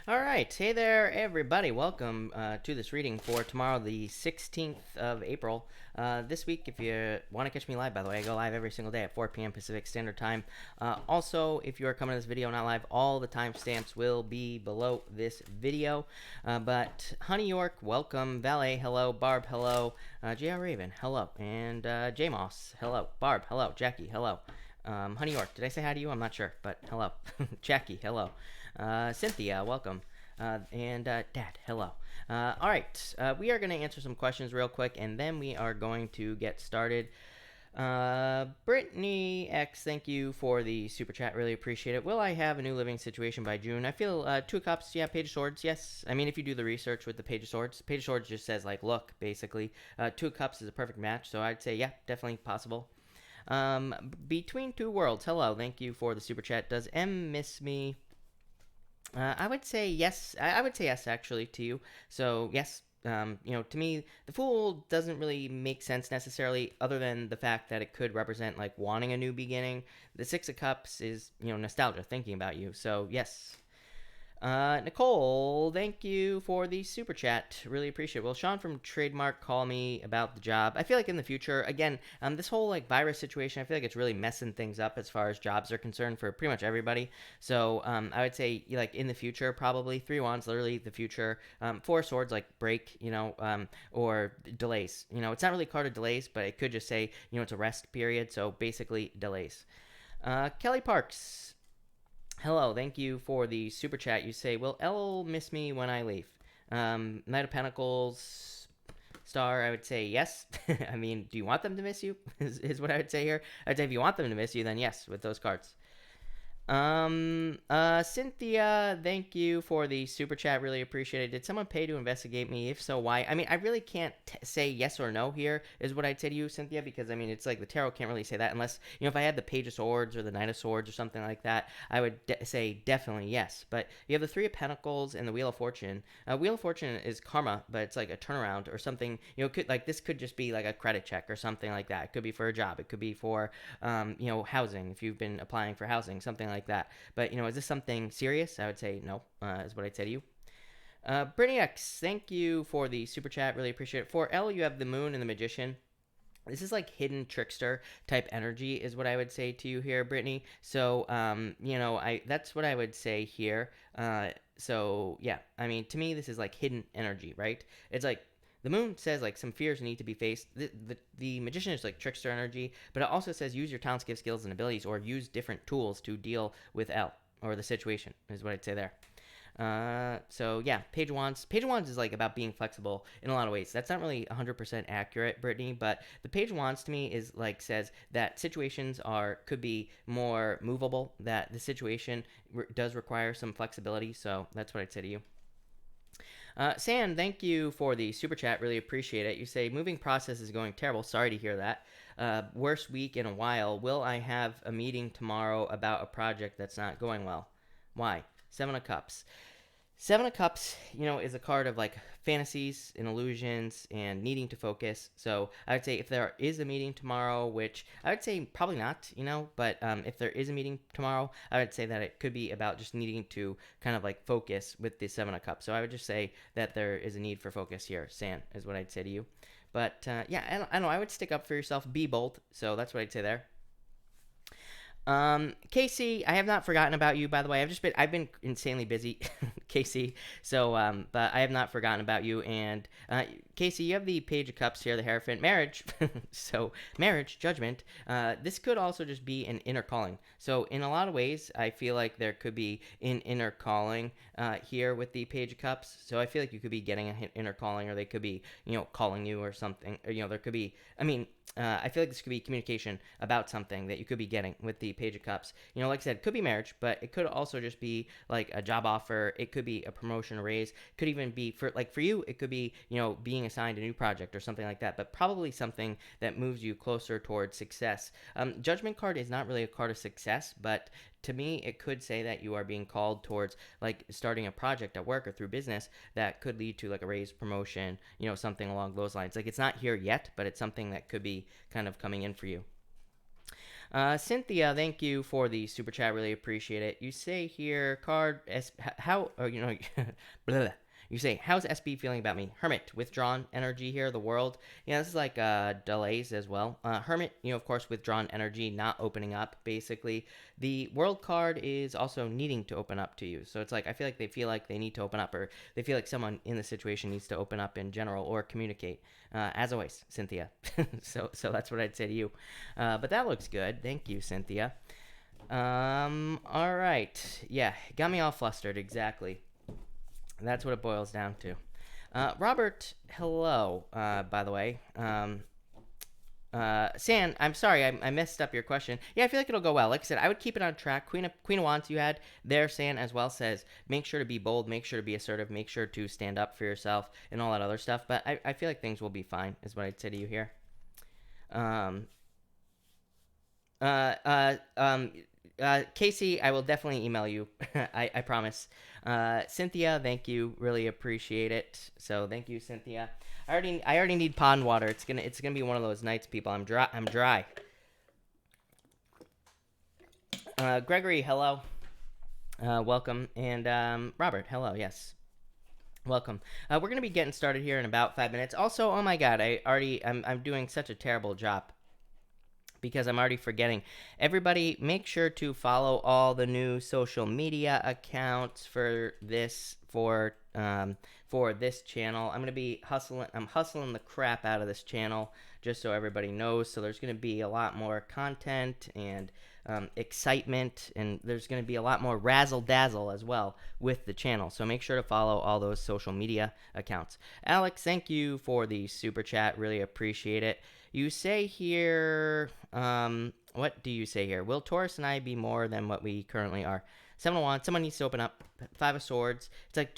All right. Hey there, everybody. Welcome to this reading for tomorrow, the 16th of April. This week, if you want to catch me live, by the way, I go live every single day at 4 p.m. Pacific Standard Time. Also, if you are coming to this video not live, all the timestamps will be below this video. But Honey York, welcome. Valet, hello. Barb, hello. J.R. Raven, hello. And J. Moss, hello. Barb, hello. Jackie, hello. Honey York, did I say hi to you? I'm not sure, but hello. Jackie, hello. Cynthia, welcome. Dad, hello. All right, we are going to answer some questions real quick, and then we are going to get started. Brittany X, thank you for the super chat. Really appreciate it. Will I have a new living situation by June? I feel Two of Cups, yeah, Page of Swords, yes. I mean, if you do the research with the Page of Swords just says, like, look, basically. Two of Cups is a perfect match, so I'd say, yeah, definitely possible. Between Two Worlds, hello, thank you for the super chat. Does M miss me? I would say yes. I would say yes, actually, to you. So, yes. To me, the Fool doesn't really make sense necessarily, other than the fact that it could represent, like, wanting a new beginning. The Six of Cups is, nostalgia, thinking about you. So, yes. Nicole, thank you for the super chat. Really appreciate it. Will Sean from Trademark call me about the job? I feel like in the future, again, this whole like virus situation, I feel like it's really messing things up as far as jobs are concerned for pretty much everybody. So I would say like in the future, probably Three Wands, literally the future. Four Swords, like break, or delays. It's not really a card of delays, but it could just say, it's a rest period. So basically delays. Kelly Parks, hello, thank you for the super chat. You say, will Elle miss me when I leave? Knight of Pentacles, Star, I would say yes. I mean, do you want them to miss you? Is what I would say here. I'd say if you want them to miss you, then yes, with those cards. Cynthia, thank you for the super chat. Really appreciate it. Did someone pay to investigate me? If so, why? I mean, I really can't say yes or no here, is what I'd say to you, Cynthia, because I mean, it's like the tarot can't really say that unless, if I had the Page of Swords or the Knight of Swords or something like that, I would say definitely yes. But you have the Three of Pentacles and the Wheel of Fortune. Wheel of Fortune is karma, but it's like a turnaround or something. This could just be like a credit check or something like that. It could be for a job. It could be for, housing, if you've been applying for housing, something like that. But, is this something serious? I would say no, is what I'd say to you. Brittany X, thank you for the super chat. Really appreciate it. For L, you have the Moon and the Magician. This is like hidden trickster type energy, is what I would say to you here, Brittany. So, that's what I would say here. So yeah, I mean, to me, this is like hidden energy, right? It's like the Moon says like some fears need to be faced. The Magician is like trickster energy, but it also says use your talents, gifts, skills, and abilities, or use different tools to deal with L or the situation, is what I'd say there. So yeah, Page of Wands. Page of Wands is like about being flexible in a lot of ways. That's not really 100% accurate, Brittany, but the Page of Wands to me is like says that situations could be more movable, that the situation does require some flexibility. So that's what I'd say to you. San, thank you for the super chat. Really appreciate it. You say moving process is going terrible. Sorry to hear that. Worst week in a while. Will I have a meeting tomorrow about a project that's not going well? Why? Seven of Cups. Seven of Cups, is a card of like fantasies and illusions and needing to focus. So I would say if there is a meeting tomorrow, which I would say probably not, but if there is a meeting tomorrow, I would say that it could be about just needing to kind of like focus with the Seven of Cups. So I would just say that there is a need for focus here. San is what I'd say to you. But yeah, I don't know. I would stick up for yourself. Be bold. So that's what I'd say there. Casey, I have not forgotten about you, by the way. I've been insanely busy, Casey. So, but I have not forgotten about you. And, Casey, you have the Page of Cups here, the Hierophant, marriage. So, marriage, judgment. This could also just be an inner calling. So, in a lot of ways, I feel like there could be an inner calling, here with the Page of Cups. So, I feel like you could be getting an inner calling, or they could be, calling you or something. Or, there could be, I feel like this could be communication about something that you could be getting with the Page of Cups. Like I said, it could be marriage, but it could also just be like a job offer. It could be a promotion, a raise. Could even be for you, it could be, being assigned a new project or something like that, but probably something that moves you closer towards success. Judgment card is not really a card of success, but to me, it could say that you are being called towards like starting a project at work or through business that could lead to like a raise, promotion, something along those lines. Like it's not here yet, but it's something that could be kind of coming in for you. Cynthia, thank you for the super chat. Really appreciate it. You say here, how, oh, blah. You say, how's SB feeling about me? Hermit, withdrawn energy here, the world. Yeah, this is like delays as well. Hermit, of course, withdrawn energy, not opening up, basically. The world card is also needing to open up to you. So it's like, I feel like they need to open up, or they feel like someone in the situation needs to open up in general or communicate. As always, Cynthia. so that's what I'd say to you. But that looks good. Thank you, Cynthia. All right. Yeah, got me all flustered, exactly. That's what it boils down to. Robert, hello, by the way. San, I'm sorry, I messed up your question. Yeah, I feel like it'll go well. Like I said, I would keep it on track. Queen of Wands you had there, San, as well, says, make sure to be bold, make sure to be assertive, make sure to stand up for yourself, and all that other stuff. But I feel like things will be fine, is what I'd say to you here. Casey, I will definitely email you. I promise. Cynthia, thank you. Really appreciate it. So thank you, Cynthia. I already need pond water. It's gonna be one of those nights, people. I'm dry. Gregory, hello. Welcome. And Robert, hello. Yes. Welcome. We're gonna be getting started here in about 5 minutes. Also, oh my God, I'm doing such a terrible job, because I'm already forgetting. Everybody, make sure to follow all the new social media accounts for this channel. I'm hustling the crap out of this channel, just so everybody knows. So there's going to be a lot more content and excitement, and there's going to be a lot more razzle dazzle as well with the channel. So make sure to follow all those social media accounts. Alex, thank you for the super chat. Really appreciate it. You say here, what do you say here? Will Taurus and I be more than what we currently are? 7 of Wands, someone needs to open up. 5 of Swords. It's like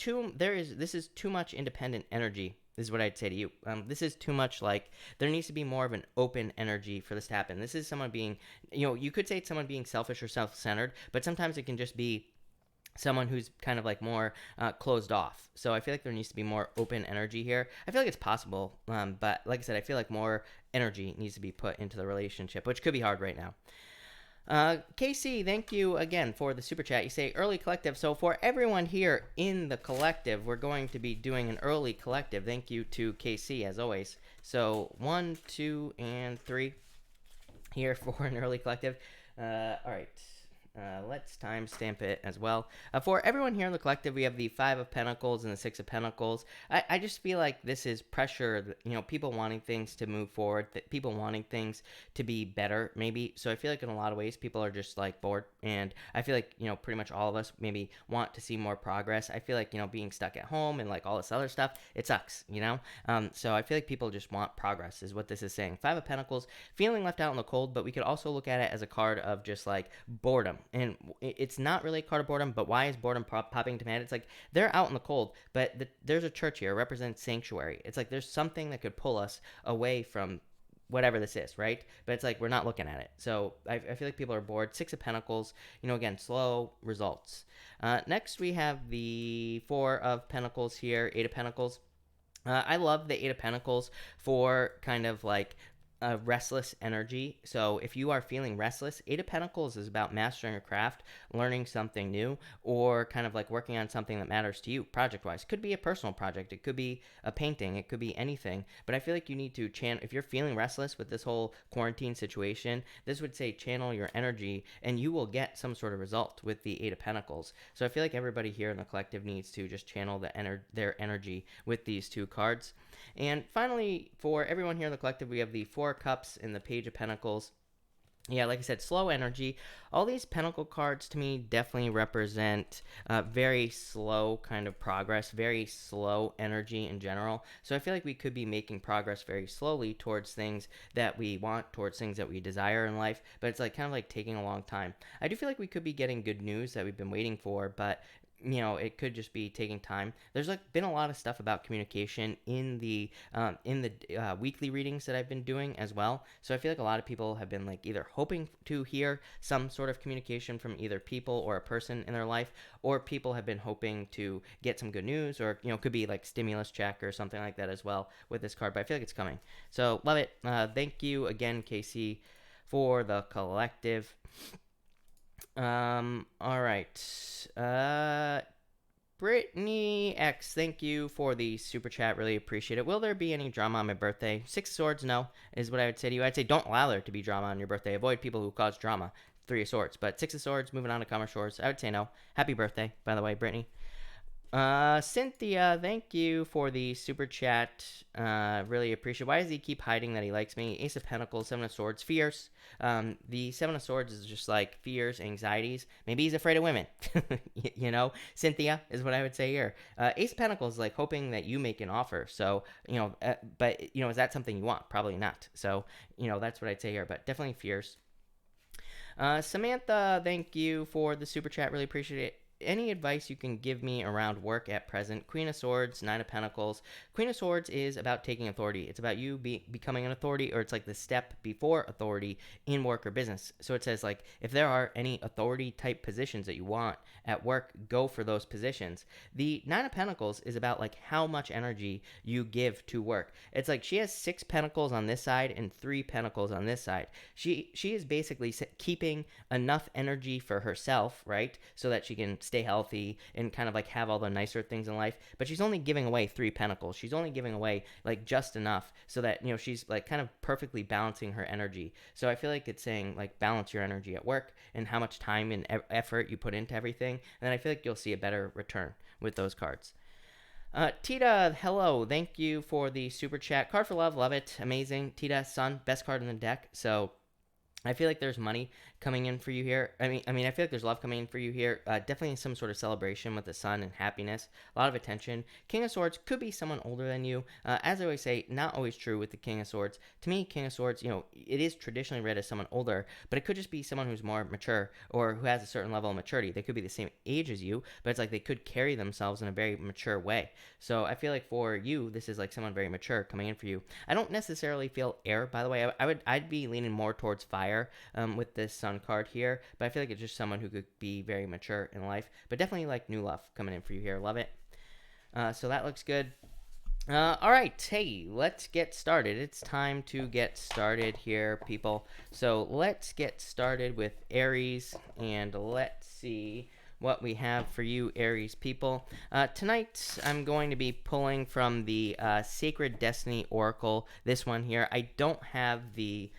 this is too much independent energy. This is what I'd say to you. This is too much, like, there needs to be more of an open energy for this to happen. This is someone being, you could say it's someone being selfish or self-centered, but sometimes it can just be someone who's kind of like more closed off. So I feel like there needs to be more open energy here. I feel like it's possible, but like I said, I feel like more energy needs to be put into the relationship, which could be hard right now. KC, thank you again for the super chat. You say early collective. So for everyone here in the collective, we're going to be doing an early collective. Thank you to KC as always. So 1, 2, and 3 here for an early collective. All right. Let's timestamp it as well. For everyone here in the collective, we have the 5 of Pentacles and the 6 of Pentacles. I just feel like this is pressure, people wanting things to move forward, people wanting things to be better, maybe. So I feel like in a lot of ways, people are just like bored. And I feel like, pretty much all of us maybe want to see more progress. I feel like, being stuck at home and like all this other stuff, it sucks, So I feel like people just want progress is what this is saying. 5 of Pentacles, feeling left out in the cold, but we could also look at it as a card of just like boredom. And it's not really a card of boredom, but why is boredom popping to mind? It's like they're out in the cold, but there's a church here. It represents sanctuary. It's like there's something that could pull us away from whatever this is, right? But it's like we're not looking at it. So I feel like people are bored. 6 of Pentacles, again, slow results. Next, we have the 4 of Pentacles here, 8 of Pentacles. I love the 8 of Pentacles for kind of like a restless energy. So if you are feeling restless, 8 of Pentacles is about mastering a craft, learning something new, or kind of like working on something that matters to you project-wise. Could be a personal project. It could be a painting. It could be anything. But I feel like you need to channel, if you're feeling restless with this whole quarantine situation, this would say channel your energy and you will get some sort of result with the 8 of Pentacles. So I feel like everybody here in the collective needs to just channel their energy with these 2 cards. And finally, for everyone here in the collective, we have the 4 Cups and the Page of Pentacles. Yeah, like I said, slow energy. All these Pentacle cards to me definitely represent very slow kind of progress, very slow energy in general. So I feel like we could be making progress very slowly towards things that we want, towards things that we desire in life, but it's like kind of like taking a long time. I do feel like we could be getting good news that we've been waiting for, but it could just be taking time. There's like been a lot of stuff about communication in the weekly readings that I've been doing as well. So I feel like a lot of people have been like either hoping to hear some sort of communication from either people or a person in their life, or people have been hoping to get some good news, or could be like stimulus check or something like that as well with this card. But I feel like it's coming. So love it. Thank you again, Casey, for the collective. All right. Brittany X, thank you for the super chat. Really appreciate it. Will there be any drama on my birthday? Six of Swords, no, is what I would say to you. I'd say don't allow there to be drama on your birthday. Avoid people who cause drama. Three of Swords. But Six of Swords, moving on to Calmer Shores, I would say no. Happy birthday, by the way, Brittany. Cynthia, thank you for the super chat. Really appreciate it. Why does he keep hiding that he likes me? Ace of Pentacles, Seven of Swords, fears. The Seven of Swords is just like fears, anxieties. Maybe he's afraid of women. You know, Cynthia is what I would say here. Ace of Pentacles is like hoping that you make an offer. So, but, is that something you want? Probably not. So, that's what I'd say here, but definitely fears. Samantha, thank you for the super chat. Really appreciate it. Any advice you can give me around work at present? Queen of Swords, Nine of Pentacles. Queen of Swords is about taking authority. It's about you becoming an authority, or it's like the step before authority in work or business. So it says, like, if there are any authority type positions that you want at work, go for those positions. The Nine of Pentacles is about like how much energy you give to work. It's like she has 6 pentacles on this side and 3 pentacles on this side. She is basically keeping enough energy for herself, right? So that she can stay healthy and kind of like have all the nicer things in life, but she's only giving away 3 pentacles. She's only giving away like just enough so that she's like kind of perfectly balancing her energy. So I feel like it's saying like balance your energy at work and how much time and effort you put into everything, and then I feel like you'll see a better return with those cards. Tita, hello, thank you for the super chat. Card for love, love it, amazing. Tita, Sun, best card in the deck. So I feel like there's money coming in for you here. I mean, I feel like there's love coming in for you here. Definitely some sort of celebration with the sun and happiness. A lot of attention. King of Swords could be someone older than you. As I always say, not always true with the King of Swords. To me, King of Swords, it is traditionally read as someone older, but it could just be someone who's more mature or who has a certain level of maturity. They could be the same age as you, but it's like they could carry themselves in a very mature way. So I feel like for you, this is like someone very mature coming in for you. I don't necessarily feel air, by the way. I'd be leaning more towards fire with this sun card here, but I feel like it's just someone who could be very mature in life, but definitely like new love coming in for you here. Love it. So that looks good. All right, hey, let's get started. It's time to get started here, people. So let's get started with Aries, and let's see what we have for you, Aries people. Tonight, I'm going to be pulling from the Sacred Destiny Oracle, this one here. I don't have the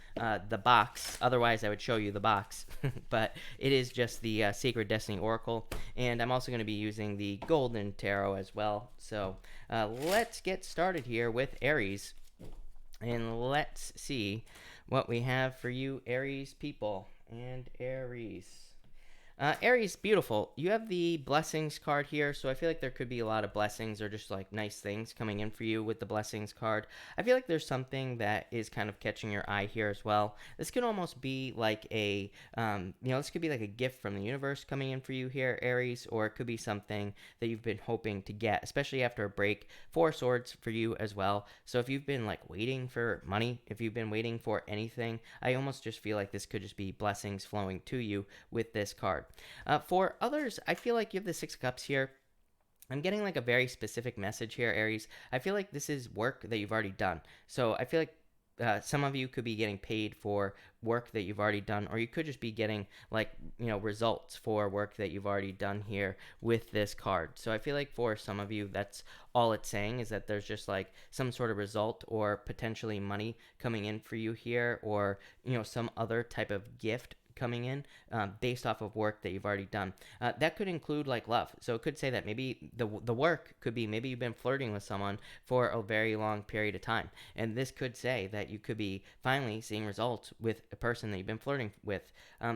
box, otherwise I would show you the box, but it is just the Sacred Destiny Oracle, and I'm also going to be using the Golden Tarot as well. So let's get started here with Aries, and let's see what we have for you, Aries people, and Aries. Aries, beautiful. You have the blessings card here, so I feel like there could be a lot of blessings or just like nice things coming in for you with the blessings card. I feel like there's something that is kind of catching your eye here as well. This could almost be like a, this could be like a gift from the universe coming in for you here, Aries, or it could be something that you've been hoping to get, especially after a break. 4 swords for you as well. So if you've been like waiting for money, if you've been waiting for anything, I almost just feel like this could just be blessings flowing to you with this card. For others, I feel like you have the 6 of Cups here. I'm getting like a very specific message here, Aries. I feel like this is work that you've already done. So I feel like some of you could be getting paid for work that you've already done, or you could just be getting like, results for work that you've already done here with this card. So I feel like for some of you, that's all it's saying, is that there's just like some sort of result or potentially money coming in for you here, or, some other type of gift coming in based off of work that you've already done. That could include like love. So it could say that maybe the work could be maybe you've been flirting with someone for a very long period of time. And this could say that you could be finally seeing results with a person that you've been flirting with.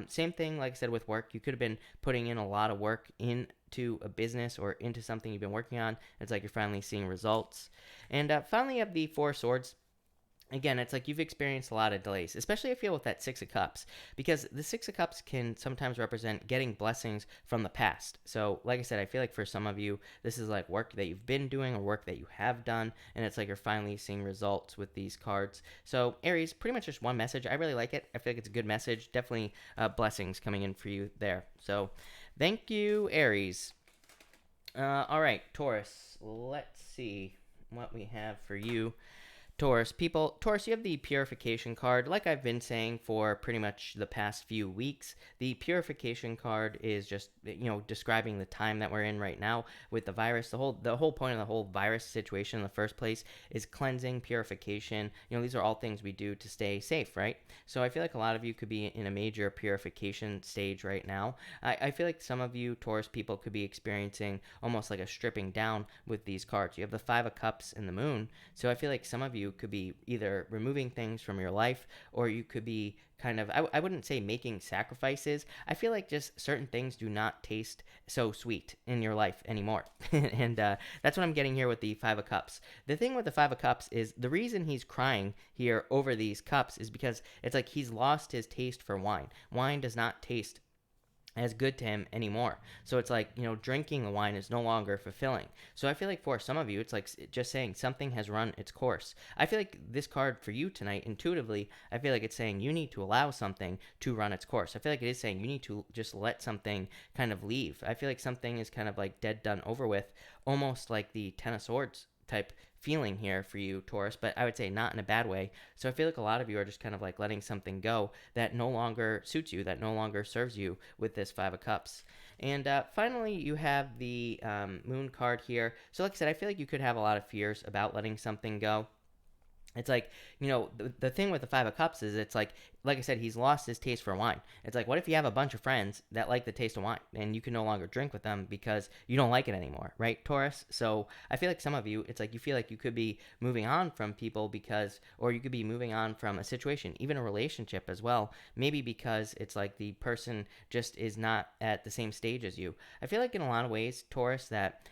Same thing, like I said, with work. You could have been putting in a lot of work into a business or into something you've been working on. It's like you're finally seeing results. And finally, you have the 4 swords. Again, it's like you've experienced a lot of delays, especially I feel with that 6 of Cups, because the 6 of Cups can sometimes represent getting blessings from the past. So, like I said, I feel like for some of you, this is like work that you've been doing or work that you have done, and it's like you're finally seeing results with these cards. So, Aries, pretty much just one message. I really like it. I feel like it's a good message. Definitely blessings coming in for you there. So, thank you, Aries. All right, Taurus, let's see what we have for you. Taurus people, Taurus, you have the purification card. Like I've been saying for pretty much the past few weeks, the purification card is just, describing the time that we're in right now with the virus. The whole point of the whole virus situation in the first place is cleansing, purification. These are all things we do to stay safe, right? So I feel like a lot of you could be in a major purification stage right now. I feel like some of you Taurus people could be experiencing almost like a stripping down with these cards. You have the Five of Cups and the Moon. So I feel like some of you could be either removing things from your life, or you could be kind of, I wouldn't say making sacrifices. I feel like just certain things do not taste so sweet in your life anymore. And that's what I'm getting here with the Five of Cups. The thing with the Five of Cups is the reason he's crying here over these cups is because it's like he's lost his taste for wine. Wine does not taste as good to him anymore. So it's like, drinking the wine is no longer fulfilling. So I feel like for some of you, it's like just saying something has run its course. I feel like this card for you tonight, intuitively, I feel like it's saying you need to allow something to run its course. I feel like it is saying you need to just let something kind of leave. I feel like something is kind of like dead, done, over with, almost like the Ten of Swords type feeling here for you, Taurus, but I would say not in a bad way. So I feel like a lot of you are just kind of like letting something go that no longer suits you, that no longer serves you with this Five of Cups. And finally, you have the Moon card here. So like I said, I feel like you could have a lot of fears about letting something go. It's like, the thing with the Five of Cups is it's like I said, he's lost his taste for wine. It's like, what if you have a bunch of friends that like the taste of wine and you can no longer drink with them because you don't like it anymore, right, Taurus? So I feel like some of you, it's like you feel like you could be moving on from people or you could be moving on from a situation, even a relationship as well, maybe because it's like the person just is not at the same stage as you. I feel like in a lot of ways, Taurus, that,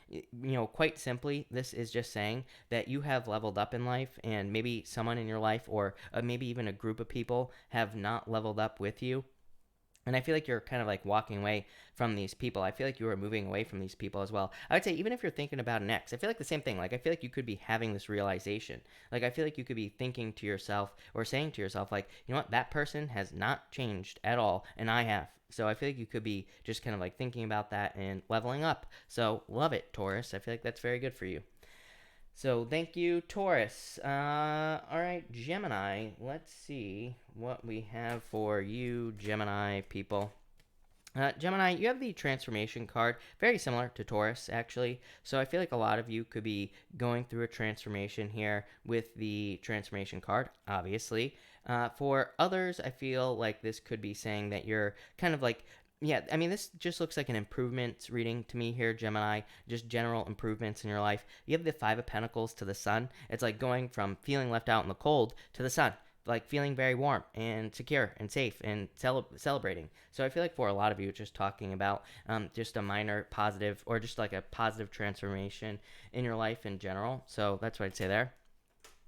quite simply, this is just saying that you have leveled up in life, and maybe someone in your life, or maybe even a group of people, have not leveled up with you. And I feel like you're kind of like walking away from these people. I feel like you are moving away from these people as well. I would say even if you're thinking about an ex, I feel like the same thing. Like I feel like you could be having this realization. Like I feel like you could be thinking to yourself or saying to yourself, like, you know what, that person has not changed at all, and I have. So I feel like you could be just kind of like thinking about that and leveling up. So love it, Taurus. I feel like that's very good for you. So thank you, Taurus. All right, Gemini. Let's see what we have for you, Gemini people. Gemini, you have the transformation card, very similar to Taurus, actually. So I feel like a lot of you could be going through a transformation here with the transformation card, obviously. For others, I feel like this could be saying that you're kind of like, yeah, I mean, this just looks like an improvements reading to me here, Gemini. Just general improvements in your life. You have the Five of Pentacles to the Sun. It's like going from feeling left out in the cold to the sun, like feeling very warm and secure and safe and celebrating. So I feel like for a lot of you, it's just talking about just a minor positive, or just like a positive transformation in your life in general. So that's what I'd say there.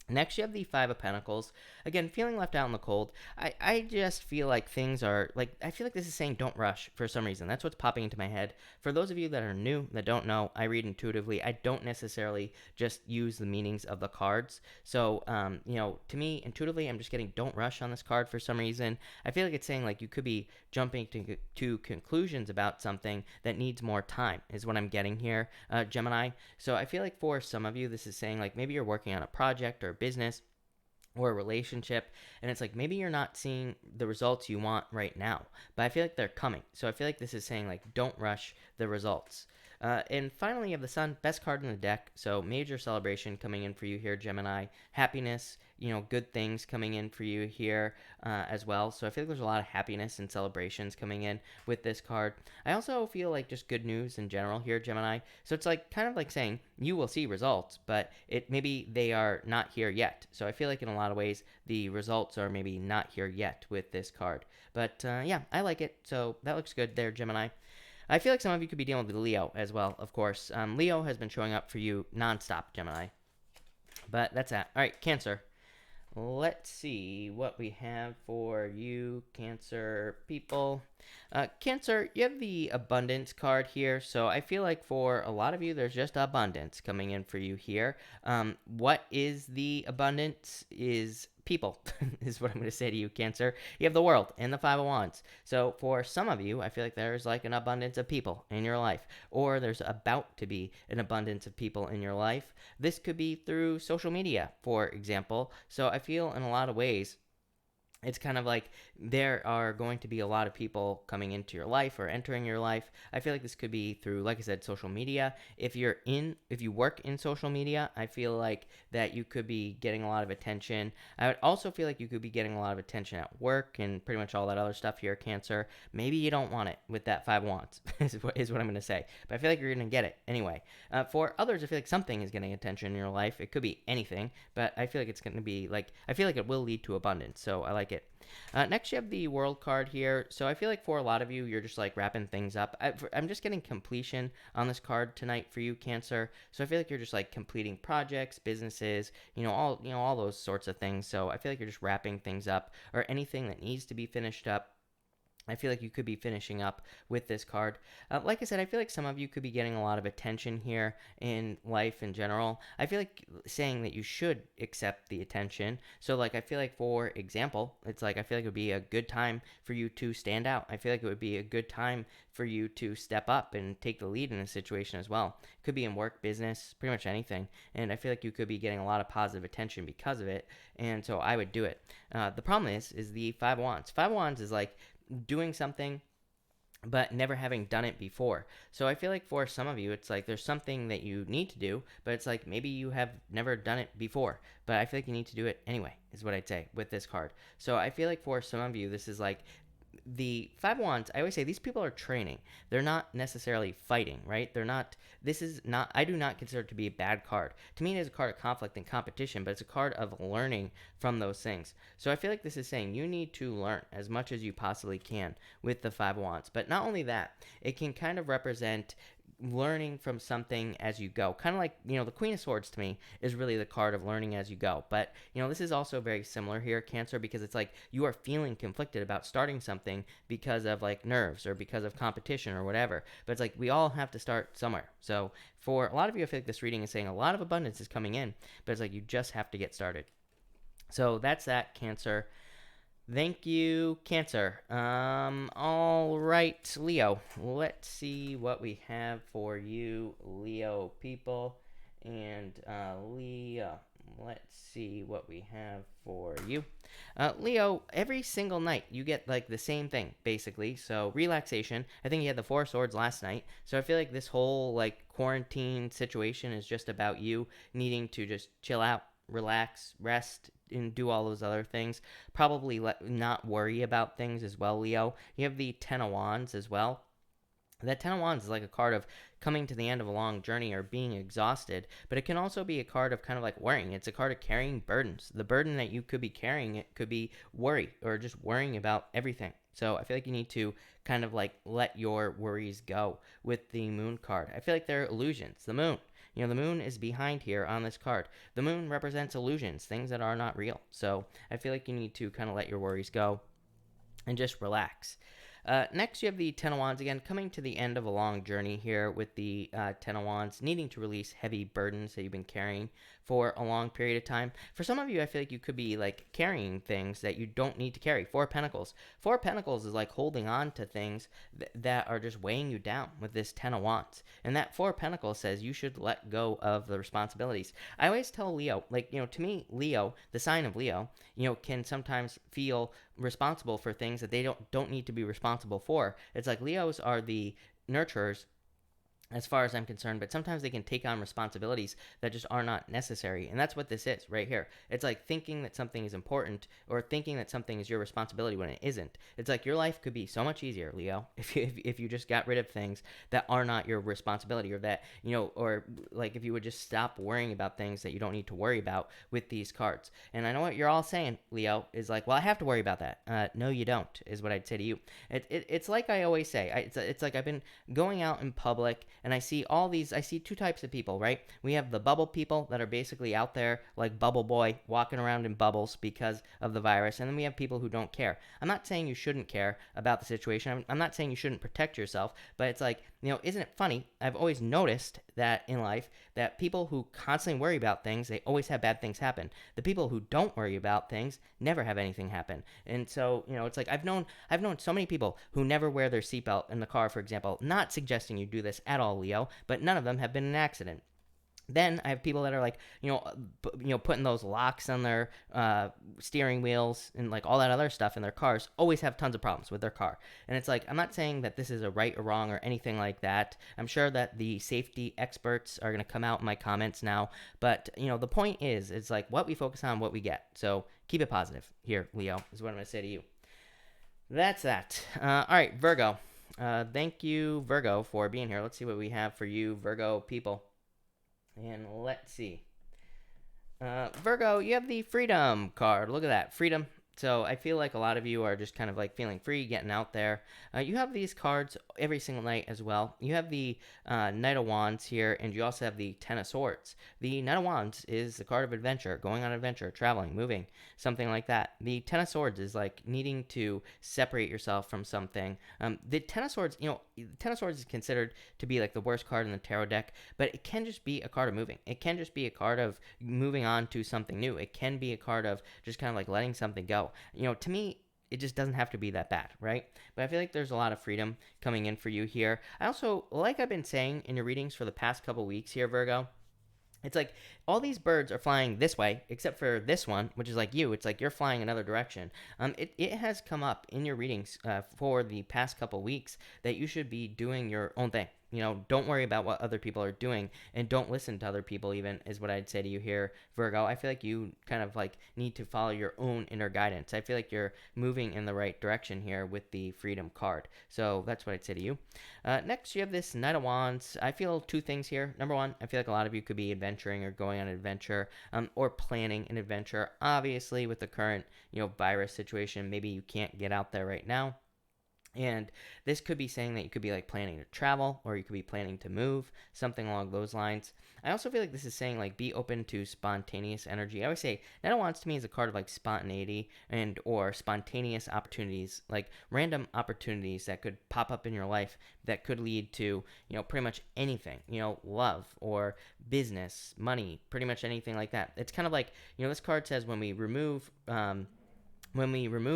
Next, you have the Five of Pentacles. Again, feeling left out in the cold. I just feel like things are, like, I feel like this is saying don't rush for some reason. That's what's popping into my head. For those of you that are new, that don't know, I read intuitively. I don't necessarily just use the meanings of the cards. So, to me, intuitively, I'm just getting don't rush on this card for some reason. I feel like it's saying, like, you could be jumping to conclusions about something that needs more time, is what I'm getting here, Gemini. So I feel like for some of you, this is saying, like, maybe you're working on a project or business or a relationship, and it's like maybe you're not seeing the results you want right now, but I feel like they're coming. So I feel like this is saying, like, don't rush the results. And finally, you have the Sun, best card in the deck. So major celebration coming in for you here, Gemini. Happiness, good things coming in for you here as well. So I feel like there's a lot of happiness and celebrations coming in with this card. I also feel like just good news in general here, Gemini. So it's like kind of like saying you will see results, but maybe they are not here yet. So I feel like in a lot of ways, the results are maybe not here yet with this card. But yeah, I like it. So that looks good there, Gemini. I feel like some of you could be dealing with Leo as well, of course. Leo has been showing up for you nonstop, Gemini. But that's that. All right, Cancer. Let's see what we have for you, Cancer people. Cancer, you have the abundance card here. So I feel like for a lot of you, there's just abundance coming in for you here. What is the abundance is people is what I'm going to say to you, Cancer. You have the world and the Five of Wands. So for some of you, I feel like there's like an abundance of people in your life, or there's about to be an abundance of people in your life. This could be through social media, for example. So I feel in a lot of ways it's kind of like there are going to be a lot of people coming into your life or entering your life. I feel like this could be through, like I said, social media. If you work in social media, I feel like that you could be getting a lot of attention. I would also feel like you could be getting a lot of attention at work and pretty much all that other stuff here, Cancer. Maybe you don't want it with that Five of Wands, is what I'm going to say. But I feel like you're going to get it anyway. For others, I feel like something is getting attention in your life. It could be anything, but I feel like it's going to be like, I feel like it will lead to abundance. So I like it. Next, you have the World card here. So I feel like for a lot of you, you're just like wrapping things up. I'm just getting completion on this card tonight for you, Cancer. So I feel like you're just like completing projects, businesses, all those sorts of things. So I feel like you're just wrapping things up, or anything that needs to be finished up. I feel like you could be finishing up with this card. Like I said, I feel like some of you could be getting a lot of attention here in life in general. I feel like saying that you should accept the attention. So, like, I feel like, for example, it's like I feel like it would be a good time for you to stand out. I feel like it would be a good time for you to step up and take the lead in a situation as well. It could be in work, business, pretty much anything. And I feel like you could be getting a lot of positive attention because of it. And so I would do it. The problem is the Five of Wands. Five of Wands is like doing something but never having done it before. So I feel like for some of you, it's like there's something that you need to do, but it's like maybe you have never done it before, but I feel like you need to do it anyway, is what I'd say with this card. So I feel like for some of you, this is like the Five of Wands. I always say these people are training. They're not necessarily fighting, right? I do not consider it to be a bad card. To me, it is a card of conflict and competition, but it's a card of learning from those things. So I feel like this is saying you need to learn as much as you possibly can with the Five of Wands. But not only that, it can kind of represent learning from something as you go. Kind of like, the Queen of Swords to me is really the card of learning as you go. But, this is also very similar here, Cancer, because it's like you are feeling conflicted about starting something because of like nerves or because of competition or whatever. But it's like we all have to start somewhere. So for a lot of you, I feel like this reading is saying a lot of abundance is coming in, but it's like you just have to get started. So that's that, Cancer. Thank you, Cancer. All right, Leo. Let's see what we have for you, Leo people. And Leo, let's see what we have for you. Leo, every single night you get like the same thing, basically. So relaxation. I think you had the Four of Swords last night. So I feel like this whole like quarantine situation is just about you needing to just chill out, relax, rest, and do all those other things. Probably not worry about things as well, Leo. You have the Ten of Wands as well. That Ten of Wands is like a card of coming to the end of a long journey or being exhausted, but it can also be a card of kind of like worrying. It's a card of carrying burdens. The burden that you could be carrying, it could be worry or just worrying about everything. So I feel like you need to kind of like let your worries go with the Moon card. I feel like they're illusions. The Moon. The moon is behind here on this card. The moon represents illusions, things that are not real. So I feel like you need to kind of let your worries go and just relax. Next, you have the Ten of Wands again, coming to the end of a long journey here with the Ten of Wands, needing to release heavy burdens that you've been carrying for a long period of time. For some of you, I feel like you could be like carrying things that you don't need to carry. Four of Pentacles. Four of Pentacles is like holding on to things that are just weighing you down with this Ten of Wands. And that Four of Pentacles says you should let go of the responsibilities. I always tell Leo, like, to me, Leo, the sign of Leo, can sometimes feel responsible for things that they don't need to be responsible for. It's like Leos are the nurturers as far as I'm concerned, but sometimes they can take on responsibilities that just are not necessary. And that's what this is right here. It's like thinking that something is important or thinking that something is your responsibility when it isn't. It's like your life could be so much easier, Leo, if you just got rid of things that are not your responsibility, or that, or like if you would just stop worrying about things that you don't need to worry about with these cards. And I know what you're all saying, Leo, is like, well, I have to worry about that. No, you don't, is what I'd say to you. It's like I always say, it's like I've been going out in public and I see two types of people, right? We have the bubble people that are basically out there like Bubble Boy, walking around in bubbles because of the virus. And then we have people who don't care. I'm not saying you shouldn't care about the situation. I'm not saying you shouldn't protect yourself, but it's like, isn't it funny? I've always noticed that in life, that people who constantly worry about things, they always have bad things happen. The people who don't worry about things never have anything happen. And so, it's like I've known so many people who never wear their seatbelt in the car, for example. Not suggesting you do this at all, Leo, but none of them have been in an accident. Then I have people that are like, putting those locks on their steering wheels and like all that other stuff in their cars. Always have tons of problems with their car. And it's like, I'm not saying that this is a right or wrong or anything like that. I'm sure that the safety experts are going to come out in my comments now. But the point is, it's like what we focus on, what we get. So keep it positive here, Leo, is what I'm going to say to you. That's that. All right, Virgo. Thank you, Virgo, for being here. Let's see what we have for you, Virgo people. And let's see. Virgo, you have the freedom card. Look at that. Freedom. So I feel like a lot of you are just kind of like feeling free, getting out there. You have these cards every single night as well. You have the Knight of Wands here, and you also have the Ten of Swords. The Knight of Wands is the card of adventure, going on adventure, traveling, moving, something like that. The Ten of Swords is like needing to separate yourself from something. The Ten of Swords, the Ten of Swords is considered to be like the worst card in the tarot deck, but it can just be a card of moving. It can just be a card of moving on to something new. It can be a card of just kind of like letting something go. To me, it just doesn't have to be that bad, right? But I feel like there's a lot of freedom coming in for you here. I also, like I've been saying in your readings for the past couple weeks here, Virgo, it's like all these birds are flying this way, except for this one, which is like you. It's like you're flying another direction. It has come up in your readings for the past couple weeks that you should be doing your own thing. Don't worry about what other people are doing, and don't listen to other people even, is what I'd say to you here, Virgo. I feel like you kind of like need to follow your own inner guidance. I feel like you're moving in the right direction here with the freedom card. So that's what I'd say to you. Next, you have this Knight of Wands. I feel two things here. Number one, I feel like a lot of you could be adventuring or going on an adventure, or planning an adventure. Obviously, with the current, virus situation, maybe you can't get out there right now. And this could be saying that you could be like planning to travel, or you could be planning to move, something along those lines. I also feel like this is saying like be open to spontaneous energy. I always say Knight of Wands to me is a card of like spontaneity and or spontaneous opportunities, like random opportunities that could pop up in your life that could lead to, pretty much anything, love or business, money, pretty much anything like that. It's kind of like, this card says when we remove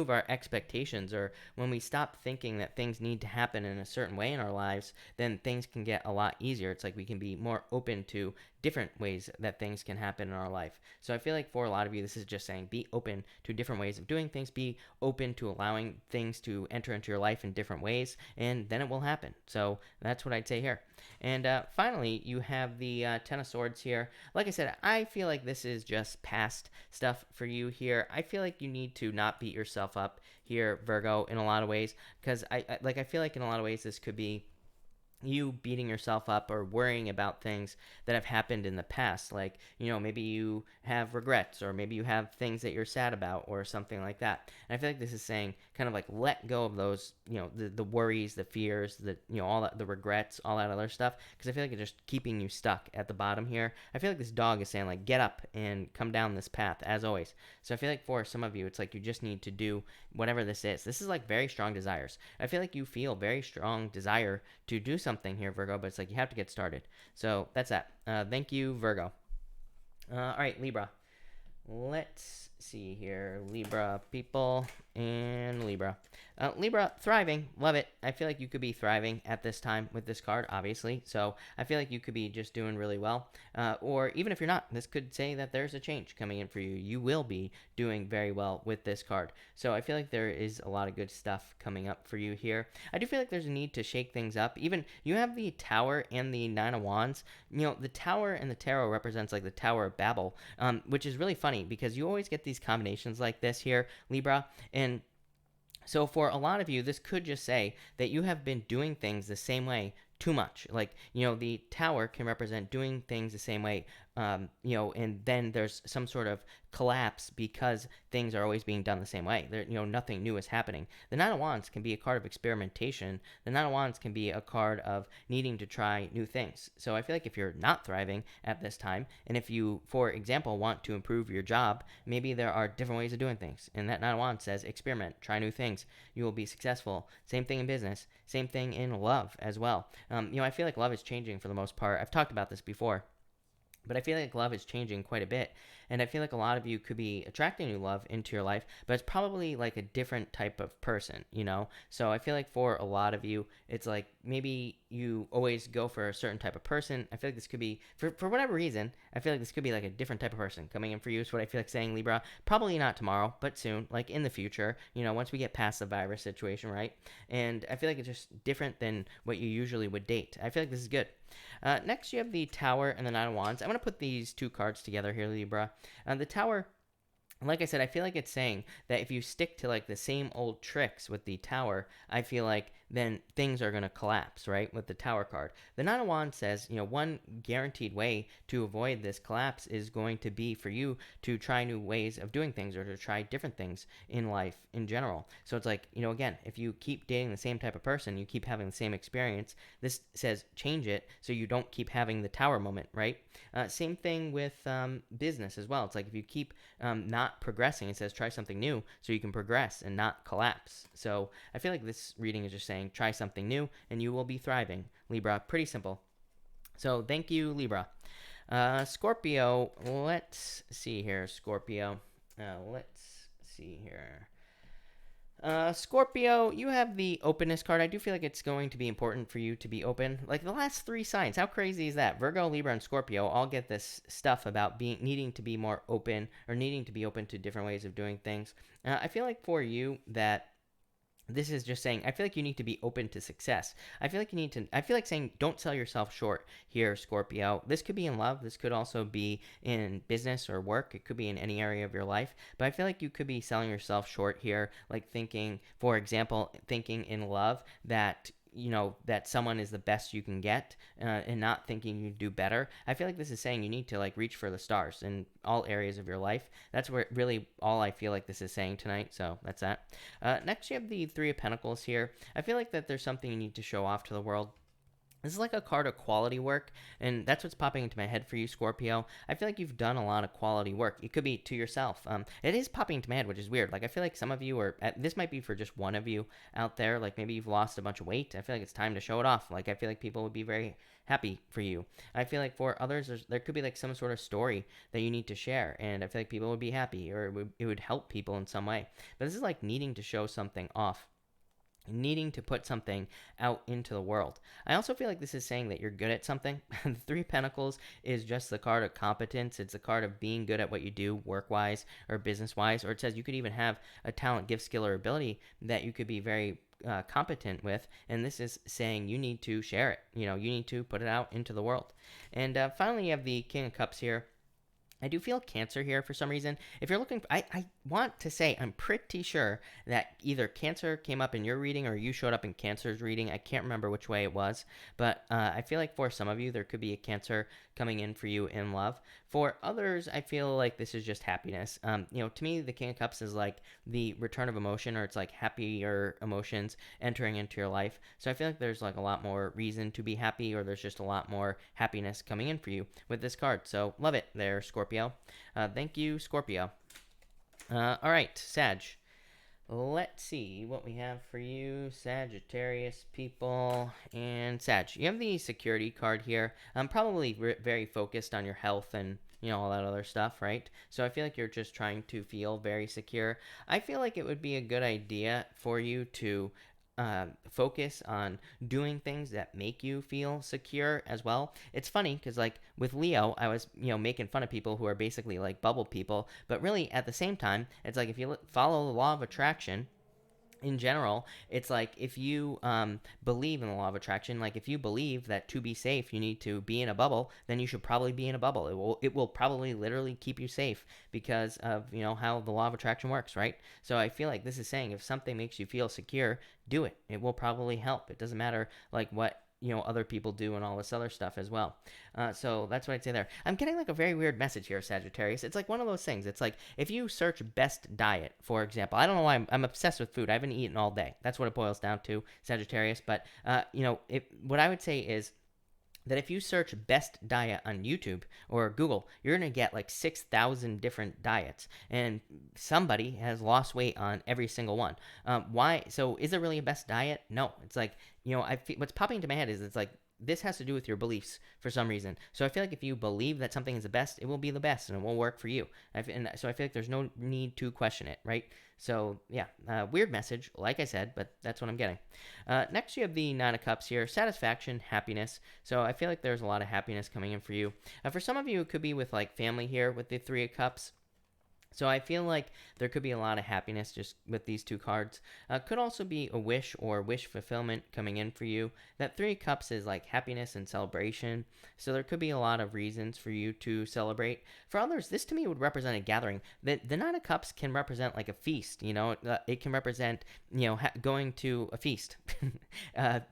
our expectations, or when we stop thinking that things need to happen in a certain way in our lives, then things can get a lot easier. It's like we can be more open to different ways that things can happen in our life. So I feel like for a lot of you, this is just saying be open to different ways of doing things, be open to allowing things to enter into your life in different ways, and then it will happen. So that's what I'd say here. And finally, you have the Ten of Swords here. Like I said, I feel like this is just past stuff for you here. I feel like you need to not beat yourself up here, Virgo, in a lot of ways, because I feel like in a lot of ways this could be you beating yourself up or worrying about things that have happened in the past. Like, maybe you have regrets, or maybe you have things that you're sad about, or something like that. And I feel like this is saying kind of like let go of those, the worries, the fears, all that, the regrets, all that other stuff. Because I feel like it's just keeping you stuck at the bottom here. I feel like this dog is saying like, get up and come down this path as always. So I feel like for some of you, it's like you just need to do whatever this is. This is like very strong desires. I feel like you feel very strong desire to do something here, Virgo, but it's like you have to get started. So that's that. Thank you, Virgo. All right, Libra. Let's see here. Libra people and Libra. Libra, thriving. Love it. I feel like you could be thriving at this time with this card, obviously. So I feel like you could be just doing really well. Or even if you're not, this could say that there's a change coming in for you. You will be doing very well with this card. So I feel like there is a lot of good stuff coming up for you here. I do feel like there's a need to shake things up. Even you have the Tower and the Nine of Wands. The Tower and the Tarot represents like the Tower of Babel, which is really funny because you always get these combinations like this here, Libra. And so for a lot of you, this could just say that you have been doing things the same way too much. Like, the Tower can represent doing things the same way and then there's some sort of collapse because things are always being done the same way. Nothing new is happening. The Nine of Wands can be a card of experimentation. The Nine of Wands can be a card of needing to try new things. So I feel like if you're not thriving at this time, and if you, for example, want to improve your job, maybe there are different ways of doing things. And that Nine of Wands says experiment, try new things. You will be successful. Same thing in business. Same thing in love as well. I feel like love is changing for the most part. I've talked about this before. But I feel like love is changing quite a bit. And I feel like a lot of you could be attracting new love into your life, but it's probably like a different type of person. So I feel like for a lot of you, it's like maybe you always go for a certain type of person. I feel like this could be, for whatever reason, I feel like this could be like a different type of person coming in for you. Is what I feel like saying, Libra. Probably not tomorrow, but soon, like in the future, once we get past the virus situation, right? And I feel like it's just different than what you usually would date. I feel like this is good. Next, you have the Tower and the Nine of Wands. I'm going to put these two cards together here, Libra. The Tower, like I said, I feel like it's saying that if you stick to like the same old tricks with the Tower, I feel like then things are going to collapse, right? With the Tower card. The Nine of Wands says, one guaranteed way to avoid this collapse is going to be for you to try new ways of doing things or to try different things in life in general. So it's like, again, if you keep dating the same type of person, you keep having the same experience, this says change it so you don't keep having the Tower moment, right? Same thing with business as well. It's like if you keep not progressing, it says try something new so you can progress and not collapse. So I feel like this reading is just saying try something new and you will be thriving, Libra. Pretty simple. So thank you, Libra. Scorpio, let's see here. Scorpio, let's see here. Scorpio, you have the openness card. I do feel like it's going to be important for you to be open. Like the last three signs, how crazy is that? Virgo, Libra, and Scorpio all get this stuff about needing to be more open or needing to be open to different ways of doing things. I feel like for you that this is just saying, I feel like you need to be open to success. I feel like saying don't sell yourself short here, Scorpio. This could be in love. This could also be in business or work. It could be in any area of your life. But I feel like you could be selling yourself short here, like thinking, for example, thinking in love that that someone is the best you can get and not thinking you do better. I feel like this is saying you need to like reach for the stars in all areas of your life. That's where really all I feel like this is saying tonight. So that's that. Next, you have the Three of Pentacles here. I feel like that there's something you need to show off to the world. This is like a card of quality work, and that's what's popping into my head for you, Scorpio. I feel like you've done a lot of quality work. It could be to yourself. It is popping into my head, which is weird. Like, I feel like some of you are, this might be for just one of you out there. Like, maybe you've lost a bunch of weight. I feel like it's time to show it off. Like, I feel like people would be very happy for you. I feel like for others, there could be like some sort of story that you need to share, and I feel like people would be happy, or it would help people in some way. But this is like needing to show something off, needing to put something out into the world. I also feel like this is saying that you're good at something. The Three of Pentacles is just the card of competence. It's the card of being good at what you do work-wise or business-wise, or it says you could even have a talent, gift, skill, or ability that you could be very competent with, and this is saying you need to share it. You need to put it out into the world. And finally, you have the King of Cups here. I do feel Cancer here for some reason. If you're looking, I want to say I'm pretty sure that either Cancer came up in your reading or you showed up in Cancer's reading. I can't remember which way it was, but I feel like for some of you, there could be a Cancer coming in for you in love. For others, I feel like this is just happiness. To me, the King of Cups is like the return of emotion, or it's like happier emotions entering into your life. So I feel like there's like a lot more reason to be happy, or there's just a lot more happiness coming in for you with this card. So love it there, Scorpio. Thank you, Scorpio. All right, Sag. Let's see what we have for you, Sagittarius people, and Sag. You have the security card here. I'm probably very focused on your health and all that other stuff, right? So I feel like you're just trying to feel very secure. I feel like it would be a good idea for you to focus on doing things that make you feel secure as well. It's funny because like with Leo, I was making fun of people who are basically like bubble people, but really at the same time, it's like if you follow the law of attraction in general, it's like if you believe in the law of attraction, like if you believe that to be safe you need to be in a bubble, then you should probably be in a bubble. It will probably literally keep you safe because of how the law of attraction works, right? So I feel like this is saying if something makes you feel secure, do it. It will probably help. It doesn't matter like what other people do and all this other stuff as well. So that's what I'd say there. I'm getting like a very weird message here, Sagittarius. It's like one of those things. It's like if you search best diet, for example. I don't know why I'm obsessed with food. I haven't eaten all day. That's what it boils down to, Sagittarius. But what I would say is that if you search best diet on YouTube or Google, you're going to get like 6,000 different diets. And somebody has lost weight on every single one. Why? So is it really a best diet? No. It's like, what's popping into my head is it's like, this has to do with your beliefs for some reason. So I feel like if you believe that something is the best, it will be the best and it will work for you. And so I feel like there's no need to question it, right? So yeah, weird message, like I said, but that's what I'm getting. Next, you have the Nine of Cups here, satisfaction, happiness. So I feel like there's a lot of happiness coming in for you. For some of you, it could be with like family here with the Three of Cups. So I feel like there could be a lot of happiness just with these two cards. Could also be a wish or wish fulfillment coming in for you. That Three of Cups is like happiness and celebration. So there could be a lot of reasons for you to celebrate. For others, this to me would represent a gathering. The Nine of Cups can represent like a feast. It can represent going to a feast,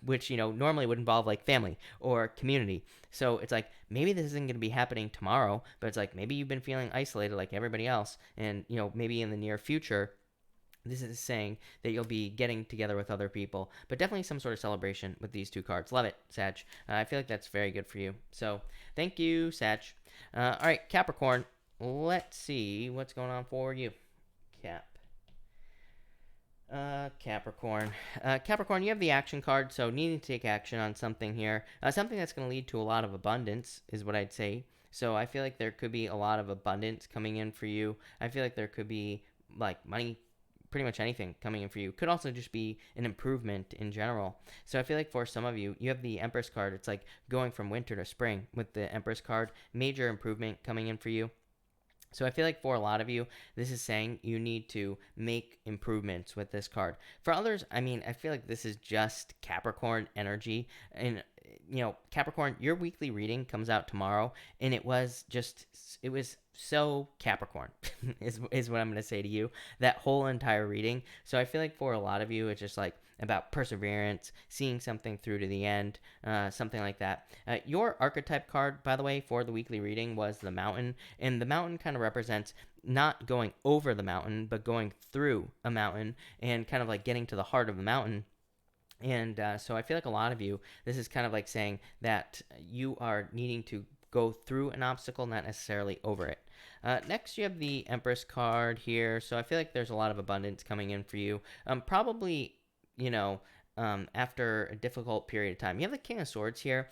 which normally would involve like family or community. So it's like maybe this isn't going to be happening tomorrow, but it's like maybe you've been feeling isolated like everybody else, and maybe in the near future this is saying that you'll be getting together with other people, but definitely some sort of celebration with these two cards. Love it, Sag. I feel like that's very good for you. So thank you, Sag. All right, Capricorn, let's see what's going on for you. Capricorn. Capricorn, you have the action card, so needing to take action on something here. Something that's going to lead to a lot of abundance is what I'd say. So I feel like there could be a lot of abundance coming in for you. I feel like there could be like money, pretty much anything coming in for you. Could also just be an improvement in general. So I feel like for some of you, you have the Empress card. It's like going from winter to spring with the Empress card. Major improvement coming in for you. So I feel like for a lot of you, this is saying you need to make improvements with this card. For others, I feel like this is just Capricorn energy. And, Capricorn, your weekly reading comes out tomorrow, and it was so Capricorn is what I'm going to say to you, that whole entire reading. So I feel like for a lot of you, it's just like about perseverance, seeing something through to the end, something like that. Your archetype card, by the way, for the weekly reading was the Mountain, and the Mountain kind of represents not going over the mountain, but going through a mountain and kind of like getting to the heart of the mountain. And so I feel like a lot of you, this is kind of like saying that you are needing to go through an obstacle, not necessarily over it. Next, you have the Empress card here. So I feel like there's a lot of abundance coming in for you. Probably, after a difficult period of time. You have the King of Swords here.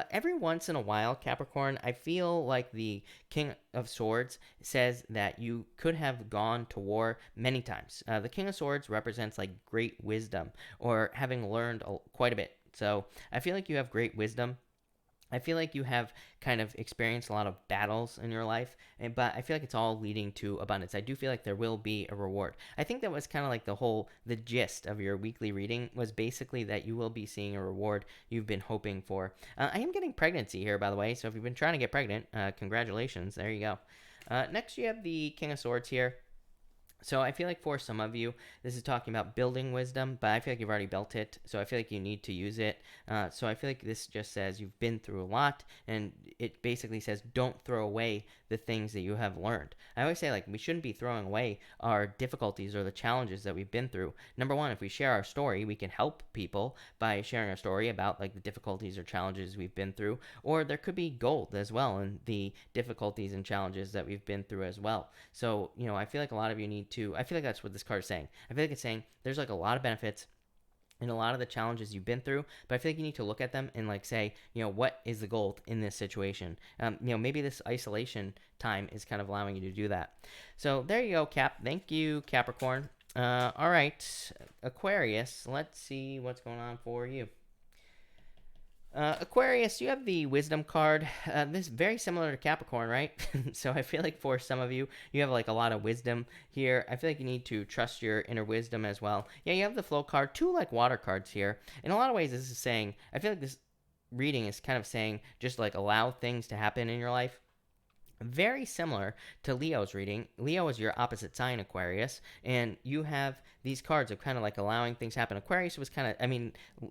Every once in a while, Capricorn, I feel like the King of Swords says that you could have gone to war many times. The King of Swords represents like great wisdom or having learned quite a bit. So I feel like you have great wisdom. I feel like you have kind of experienced a lot of battles in your life, but I feel like it's all leading to abundance. I do feel like there will be a reward. I think that was kind of like the gist of your weekly reading was basically that you will be seeing a reward you've been hoping for. I am getting pregnancy here, by the way, so if you've been trying to get pregnant, congratulations. There you go. Next, you have the King of Swords here. So I feel like for some of you, this is talking about building wisdom, but I feel like you've already built it, so I feel like you need to use it. So I feel like this just says you've been through a lot, and it basically says don't throw away the things that you have learned. I always say, like, we shouldn't be throwing away our difficulties or the challenges that we've been through. Number one, if we share our story, we can help people by sharing our story about, like, the difficulties or challenges we've been through, or there could be gold as well in the difficulties and challenges that we've been through as well. So, I feel like a lot of you need to, I feel like that's what this card is saying. I feel like it's saying there's like a lot of benefits in a lot of the challenges you've been through, but I feel like you need to look at them and like say, what is the gold in this situation? Maybe this isolation time is kind of allowing you to do that. So there you go, Cap. Thank you, Capricorn. All right, Aquarius, let's see what's going on for you. Aquarius, you have the Wisdom card. This is very similar to Capricorn, right? So I feel like for some of you, you have like a lot of wisdom here. I feel like you need to trust your inner wisdom as well. Yeah, you have the Flow card, two like water cards here. In a lot of ways, this is saying, I feel like this reading is kind of saying just like allow things to happen in your life. very similar to Leo's reading. Leo is your opposite sign, Aquarius, and you have these cards of kind of like allowing things happen. Aquarius was kind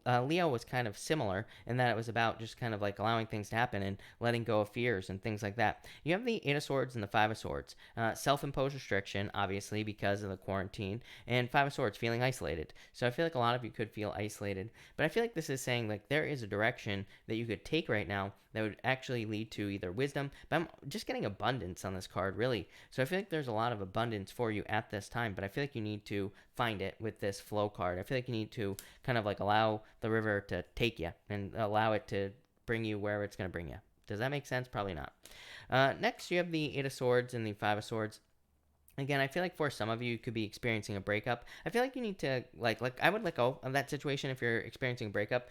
of, Leo was kind of similar in that it was about just kind of like allowing things to happen and letting go of fears and things like that. You have the Eight of Swords and the Five of Swords. Self-imposed restriction, obviously, because of the quarantine, and Five of Swords, feeling isolated. So I feel like a lot of you could feel isolated, but I feel like this is saying like there is a direction that you could take right now that would actually lead to either wisdom, but I'm just getting abundance on this card, really. So I feel like there's a lot of abundance for you at this time, but I feel like you need to find it with this flow card. I feel like you need to kind of like allow the river to take you and allow it to bring you wherever it's going to bring you. Does that make sense? Probably not. Next, you have the Eight of Swords and the Five of Swords. Again, I feel like for some of you, you could be experiencing a breakup. I feel like you need to, like I would let go of that situation if you're experiencing a breakup.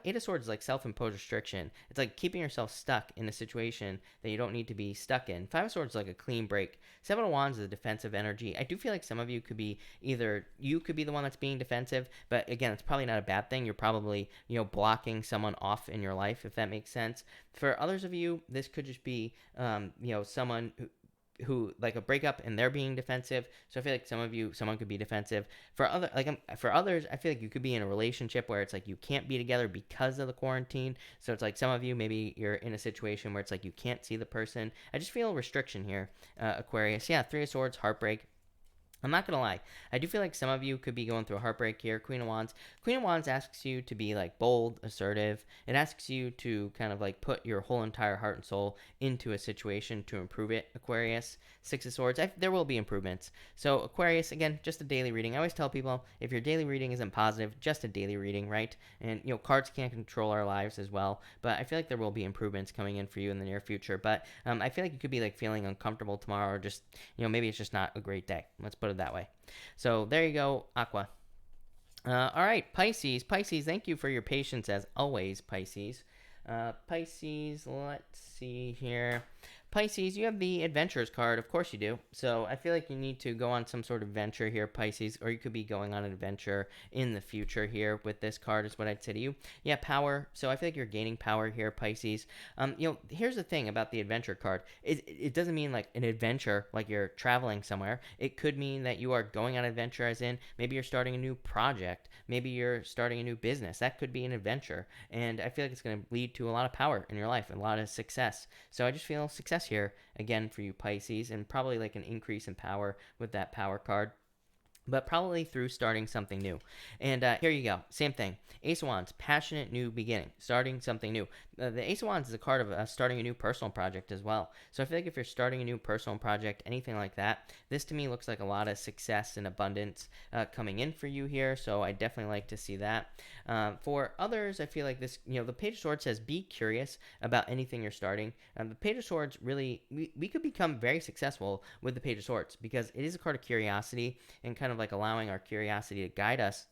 Eight of Swords is like self-imposed restriction. It's like keeping yourself stuck in a situation that you don't need to be stuck in. Five of Swords is like a clean break. Seven of Wands is a defensive energy. I do feel like some of you could be you could be the one that's being defensive, but again, it's probably not a bad thing. You're probably, blocking someone off in your life, if that makes sense. For others of you, this could just be, someone who like a breakup and they're being defensive. So I feel like someone could be defensive. For others, I feel like you could be in a relationship where it's like you can't be together because of the quarantine. So it's like some of you, maybe you're in a situation where it's like you can't see the person. I just feel a restriction here, Aquarius. Yeah, Three of Swords, heartbreak. I'm not going to lie. I do feel like some of you could be going through a heartbreak here. Queen of Wands. Queen of Wands asks you to be like bold, assertive. It asks you to kind of like put your whole entire heart and soul into a situation to improve it, Aquarius. Six of Swords. There will be improvements. So Aquarius, again, just a daily reading. I always tell people if your daily reading isn't positive, just a daily reading, right? And, cards can't control our lives as well. But I feel like there will be improvements coming in for you in the near future. But I feel like you could be like feeling uncomfortable tomorrow or just, maybe it's just not a great day. Let's put it that way. So there you go, Aqua. All right, Pisces. Pisces, thank you for your patience as always, Pisces. Pisces, let's see here. Pisces, you have the adventures card. Of course you do. So I feel like you need to go on some sort of adventure here, Pisces, or you could be going on an adventure in the future here with this card is what I'd say to you. Yeah, power. So I feel like you're gaining power here, Pisces. Here's the thing about the adventure card. It doesn't mean like an adventure, like you're traveling somewhere. It could mean that you are going on adventure as in maybe you're starting a new project. Maybe you're starting a new business. That could be an adventure. And I feel like it's going to lead to a lot of power in your life, a lot of success. So I just feel success here again for you, Pisces, and probably like an increase in power with that power card, but probably through starting something new. And here you go. Same thing. Ace of Wands, passionate new beginning, starting something new. The Ace of Wands is a card of starting a new personal project as well. So I feel like if you're starting a new personal project, anything like that, this to me looks like a lot of success and abundance coming in for you here. So I definitely like to see that. For others, I feel like this, the Page of Swords says be curious about anything you're starting. The Page of Swords really, we could become very successful with the Page of Swords because it is a card of curiosity and kind of like allowing our curiosity to guide us.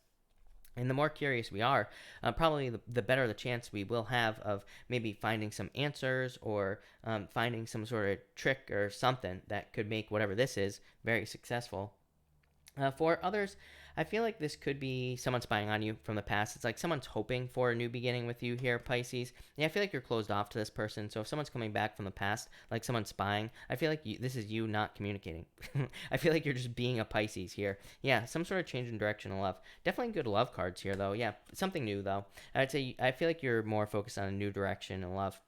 And the more curious we are, probably the better the chance we will have of maybe finding some answers or finding some sort of trick or something that could make whatever this is very successful. For others, I feel like this could be someone spying on you from the past. It's like someone's hoping for a new beginning with you here, Pisces. Yeah, I feel like you're closed off to this person. So if someone's coming back from the past, like someone's spying, I feel like this is you not communicating. I feel like you're just being a Pisces here. Yeah, some sort of change in direction of love. Definitely good love cards here, though. Yeah, something new, though. I'd say I feel like you're more focused on a new direction in love.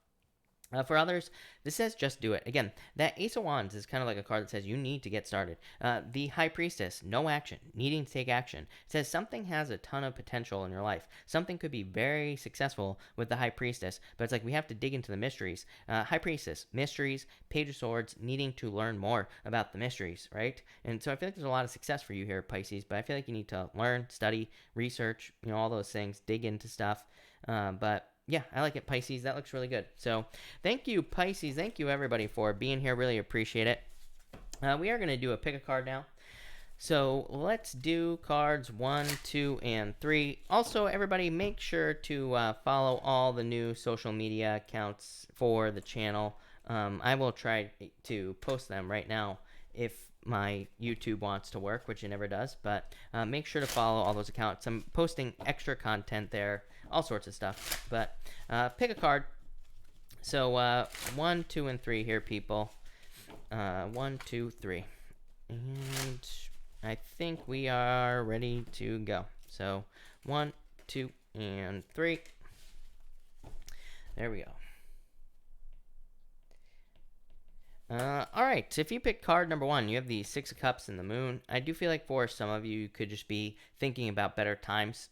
For others, this says just do it. Again, that Ace of Wands is kind of like a card that says you need to get started. The High Priestess, no action, needing to take action. It says something has a ton of potential in your life. Something could be very successful with the High Priestess, but it's like we have to dig into the mysteries. High Priestess, mysteries, Page of Swords, needing to learn more about the mysteries, right? And so I feel like there's a lot of success for you here, Pisces, but I feel like you need to learn, study, research, all those things, dig into stuff. But yeah, I like it, Pisces. That looks really good. So thank you, Pisces. Thank you, everybody, for being here. Really appreciate it. We are going to do a pick a card now. So let's do cards 1, 2, and 3. Also, everybody, make sure to follow all the new social media accounts for the channel. I will try to post them right now if my YouTube wants to work, which it never does. But make sure to follow all those accounts. I'm posting extra content there, all sorts of stuff. But pick a card. So 1, 2, and 3 here, people. 1, 2, 3. And I think we are ready to go. So 1, 2, and 3. There we go. All right, so if you pick card number 1, you have the Six of Cups and the Moon. I do feel like for some of you, you could just be thinking about better times,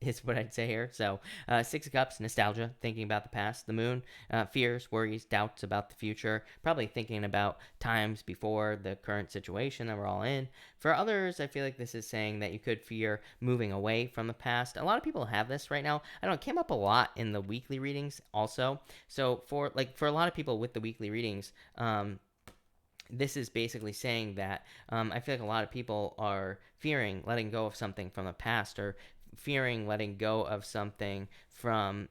is what I'd say here. So, Six of Cups, nostalgia, thinking about the past. The Moon, fears, worries, doubts about the future, probably thinking about times before the current situation that we're all in. For others, I feel like this is saying that you could fear moving away from the past. A lot of people have this right now. I don't know, it came up a lot in the weekly readings also. So, for a lot of people with the weekly readings, this is basically saying that I feel like a lot of people are fearing letting go of something from the past, or fearing letting go of something from,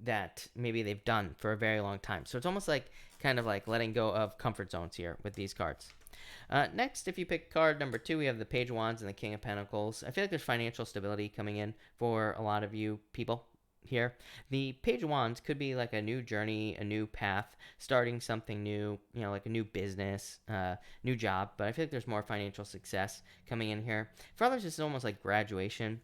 that maybe they've done for a very long time. So it's almost like kind of like letting go of comfort zones here with these cards. Next, if you pick card number 2, we have the Page of Wands and the King of Pentacles. I feel like there's financial stability coming in for a lot of you people here. The Page of Wands could be like a new journey, a new path, starting something new, like a new business, new job. But I feel like there's more financial success coming in here. For others, this is almost like graduation.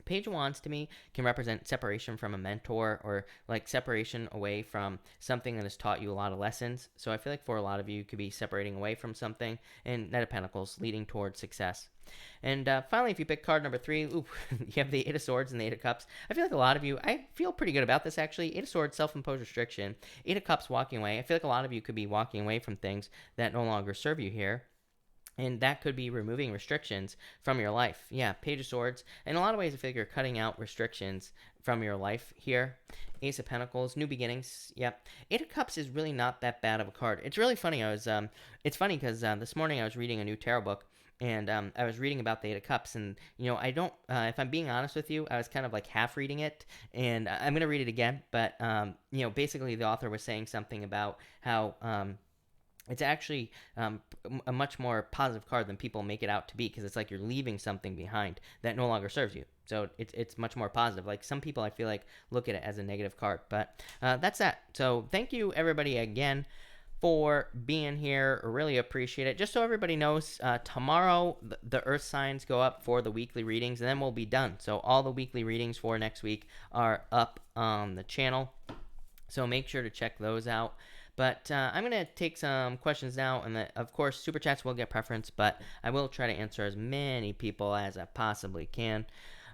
Page of Wands to me can represent separation from a mentor, or like separation away from something that has taught you a lot of lessons. So I feel like for a lot of you could be separating away from something, and Knight of Pentacles leading towards success. And finally, if you pick card number 3, you have the Eight of Swords and the Eight of Cups. I feel like a lot of you, I feel pretty good about this actually. Eight of Swords, self-imposed restriction. Eight of Cups, walking away. I feel like a lot of you could be walking away from things that no longer serve you here. And that could be removing restrictions from your life. Yeah, Page of Swords. In a lot of ways, I feel like you're cutting out restrictions from your life here. Ace of Pentacles, new beginnings. Yep. Eight of Cups is really not that bad of a card. It's really funny. It's funny because this morning I was reading a new tarot book, and I was reading about the Eight of Cups, and I don't. If I'm being honest with you, I was kind of like half reading it, and I'm gonna read it again. But basically the author was saying something about how it's actually a much more positive card than people make it out to be, because it's like you're leaving something behind that no longer serves you. So it's much more positive. Like some people, I feel like, look at it as a negative card. But that's that. So thank you, everybody, again, for being here. Really appreciate it. Just so everybody knows, tomorrow the Earth signs go up for the weekly readings, and then we'll be done. So all the weekly readings for next week are up on the channel. So make sure to check those out. But I'm going to take some questions now, and of course, Super Chats will get preference, but I will try to answer as many people as I possibly can.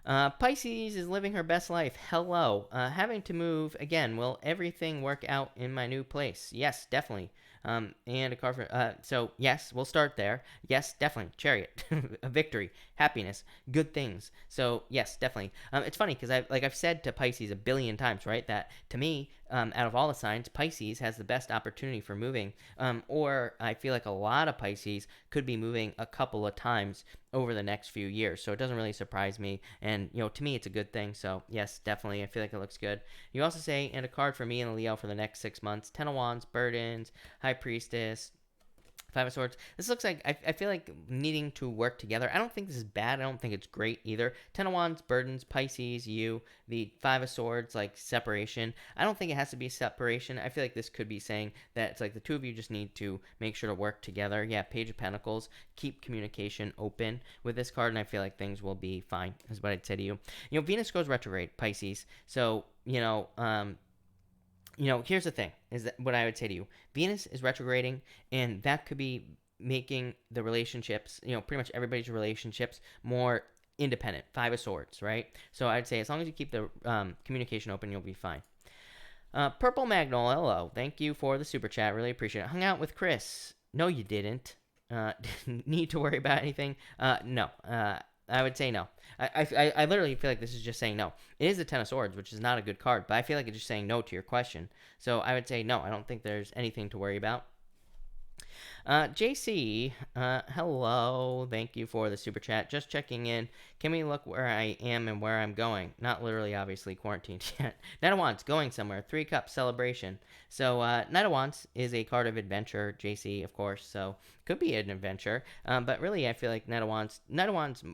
Pisces is living her best life. Hello. Having to move again. Will everything work out in my new place? Yes, definitely. And a card for, so yes, we'll start there. Yes, definitely. Chariot, a victory, happiness, good things. So yes, definitely. It's funny because I've said to Pisces a billion times, right? That to me, out of all the signs, Pisces has the best opportunity for moving. Or I feel like a lot of Pisces could be moving a couple of times over the next few years. So it doesn't really surprise me. And, to me, it's a good thing. So yes, definitely. I feel like it looks good. You also say, and a card for me and Leo for the next 6 months. Ten of Wands, Burdens, High Priestess, Five of Swords. This looks like, I feel like needing to work together. I don't think this is bad. I don't think it's great either. Ten of Wands, Burdens, Pisces, you. The Five of Swords, like separation. I don't think it has to be separation. I feel like this could be saying that it's like the two of you just need to make sure to work together. Yeah, Page of Pentacles. Keep communication open with this card, and I feel like things will be fine, is what I'd say to you. Venus goes retrograde, Pisces. So, here's the thing, is that what I would say to you. Venus is retrograding, and that could be making the relationships, pretty much everybody's relationships more independent. Five of Swords, right? So I'd say as long as you keep the communication open, you'll be fine. Purple Magnolia, hello. Thank you for the super chat. Really appreciate it. Hung out with Chris. No, you didn't. Need to worry about anything? No. I would say no. I literally feel like this is just saying no. It is the Ten of Swords, which is not a good card, but I feel like it's just saying no to your question. So I would say no. I don't think there's anything to worry about. JC, hello. Thank you for the super chat. Just checking in. Can we look where I am and where I'm going? Not literally, obviously, quarantined yet. Knight of Wands, going somewhere. 3 Cups, celebration. So, Knight of Wands is a card of adventure, JC, of course. So, could be an adventure. But really, I feel like Knight of Wands,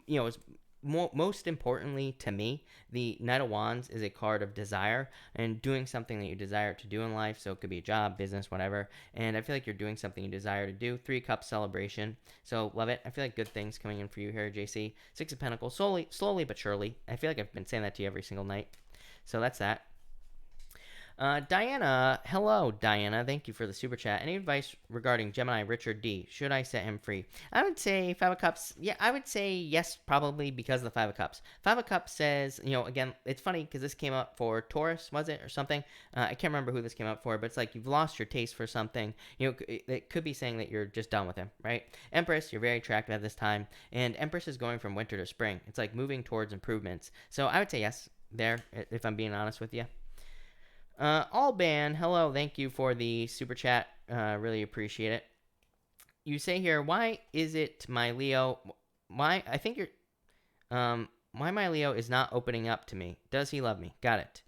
is most importantly to me, the Knight of Wands is a card of desire and doing something that you desire to do in life. So it could be a job, business, whatever. And I feel like you're doing something you desire to do. 3 Cups celebration. So love it. I feel like good things coming in for you here, JC. 6 of Pentacles, slowly but surely. I feel like I've been saying that to you every single night. So that's that. Diana, hello, Diana. Thank you for the super chat. Any advice regarding Gemini Richard D? Should I set him free? I would say 5 of Cups. Yeah, I would say yes, probably because of the 5 of Cups. 5 of Cups says, again, it's funny because this came up for Taurus, was it, or something? I can't remember who this came up for, but it's like you've lost your taste for something. It could be saying that you're just done with him, right? Empress, you're very attractive at this time, and Empress is going from winter to spring. It's like moving towards improvements. So I would say yes there, if I'm being honest with you. Alban, hello, thank you for the super chat. Really appreciate it. You say here, why is it my Leo? Why I think you're, why my Leo is not opening up to me? Does he love me? Got it.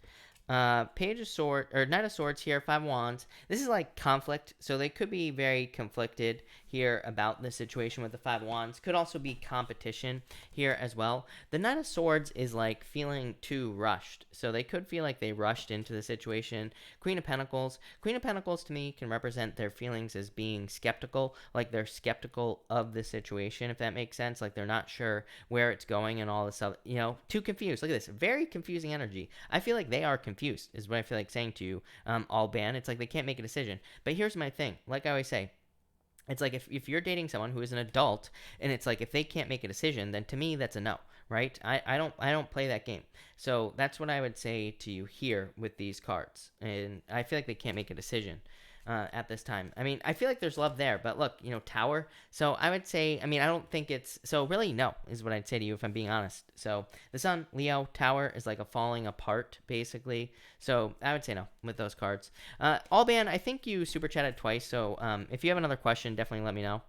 Page of Swords, or Knight of Swords here, 5 of Wands. This is like conflict, so they could be very conflicted here about the situation with the 5 of Wands. Could also be competition here as well. The Knight of Swords is like feeling too rushed, so they could feel like they rushed into the situation. Queen of Pentacles. Queen of Pentacles to me can represent their feelings as being skeptical, like they're skeptical of the situation, if that makes sense. Like they're not sure where it's going and all this other, too confused. Look at this, very confusing energy. I feel like they are confused, is what I feel like saying to you, Alban. It's like they can't make a decision. But here's my thing, like I always say, it's like if you're dating someone who is an adult, and it's like if they can't make a decision, then to me that's a no, right? I don't play that game. So that's what I would say to you here with these cards, and I feel like they can't make a decision at this time. I mean, I feel like there's love there, but look, Tower. So I would say, I mean, I don't think it's, so really no, is what I'd say to you if I'm being honest. So the Sun, Leo, Tower is like a falling apart, basically. So I would say no with those cards. Alban, I think you super chatted twice, so if you have another question, definitely let me know.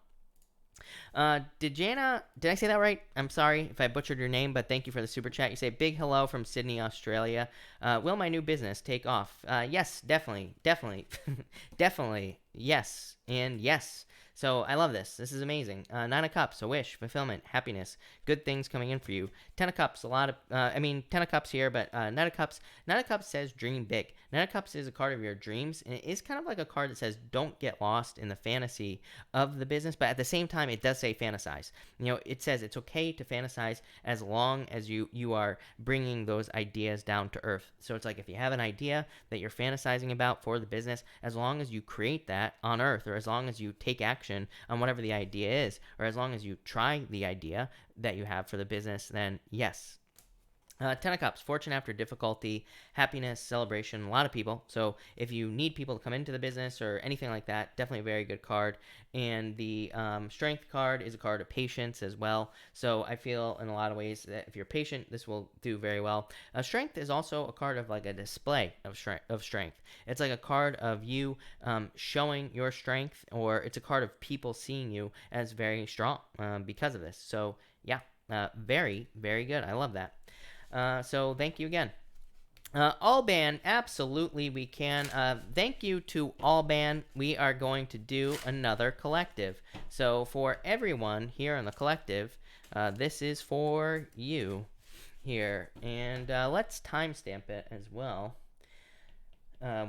Did I say that right? I'm sorry if I butchered your name, but thank you for the super chat. You say, big hello from Sydney, Australia. Will my new business take off? Yes, definitely, definitely, yes, and yes. So I love this. This is amazing. 9 of Cups, a wish, fulfillment, happiness, good things coming in for you. 10 of Cups, a lot of, 10 of Cups here, but 9 of Cups. 9 of Cups says dream big. 9 of Cups is a card of your dreams, and it is kind of like a card that says don't get lost in the fantasy of the business, but at the same time, it does say fantasize. It says it's okay to fantasize as long as you are bringing those ideas down to earth. So it's like if you have an idea that you're fantasizing about for the business, as long as you create that on earth, or as long as you take action on whatever the idea is, or as long as you try the idea that you have for the business, then yes. 10 of Cups, fortune after difficulty, happiness, celebration, a lot of people. So if you need people to come into the business or anything like that, definitely a very good card. And the strength card is a card of patience as well. So I feel in a lot of ways that if you're patient, this will do very well. Strength is also a card of like a display of strength. It's like a card of you showing your strength, or it's a card of people seeing you as very strong because of this. So yeah, very, very good. I love that. So thank you again. Alban, absolutely we can. Thank you to Alban. We are going to do another collective. So for everyone here in the collective, this is for you here. And let's timestamp it as well.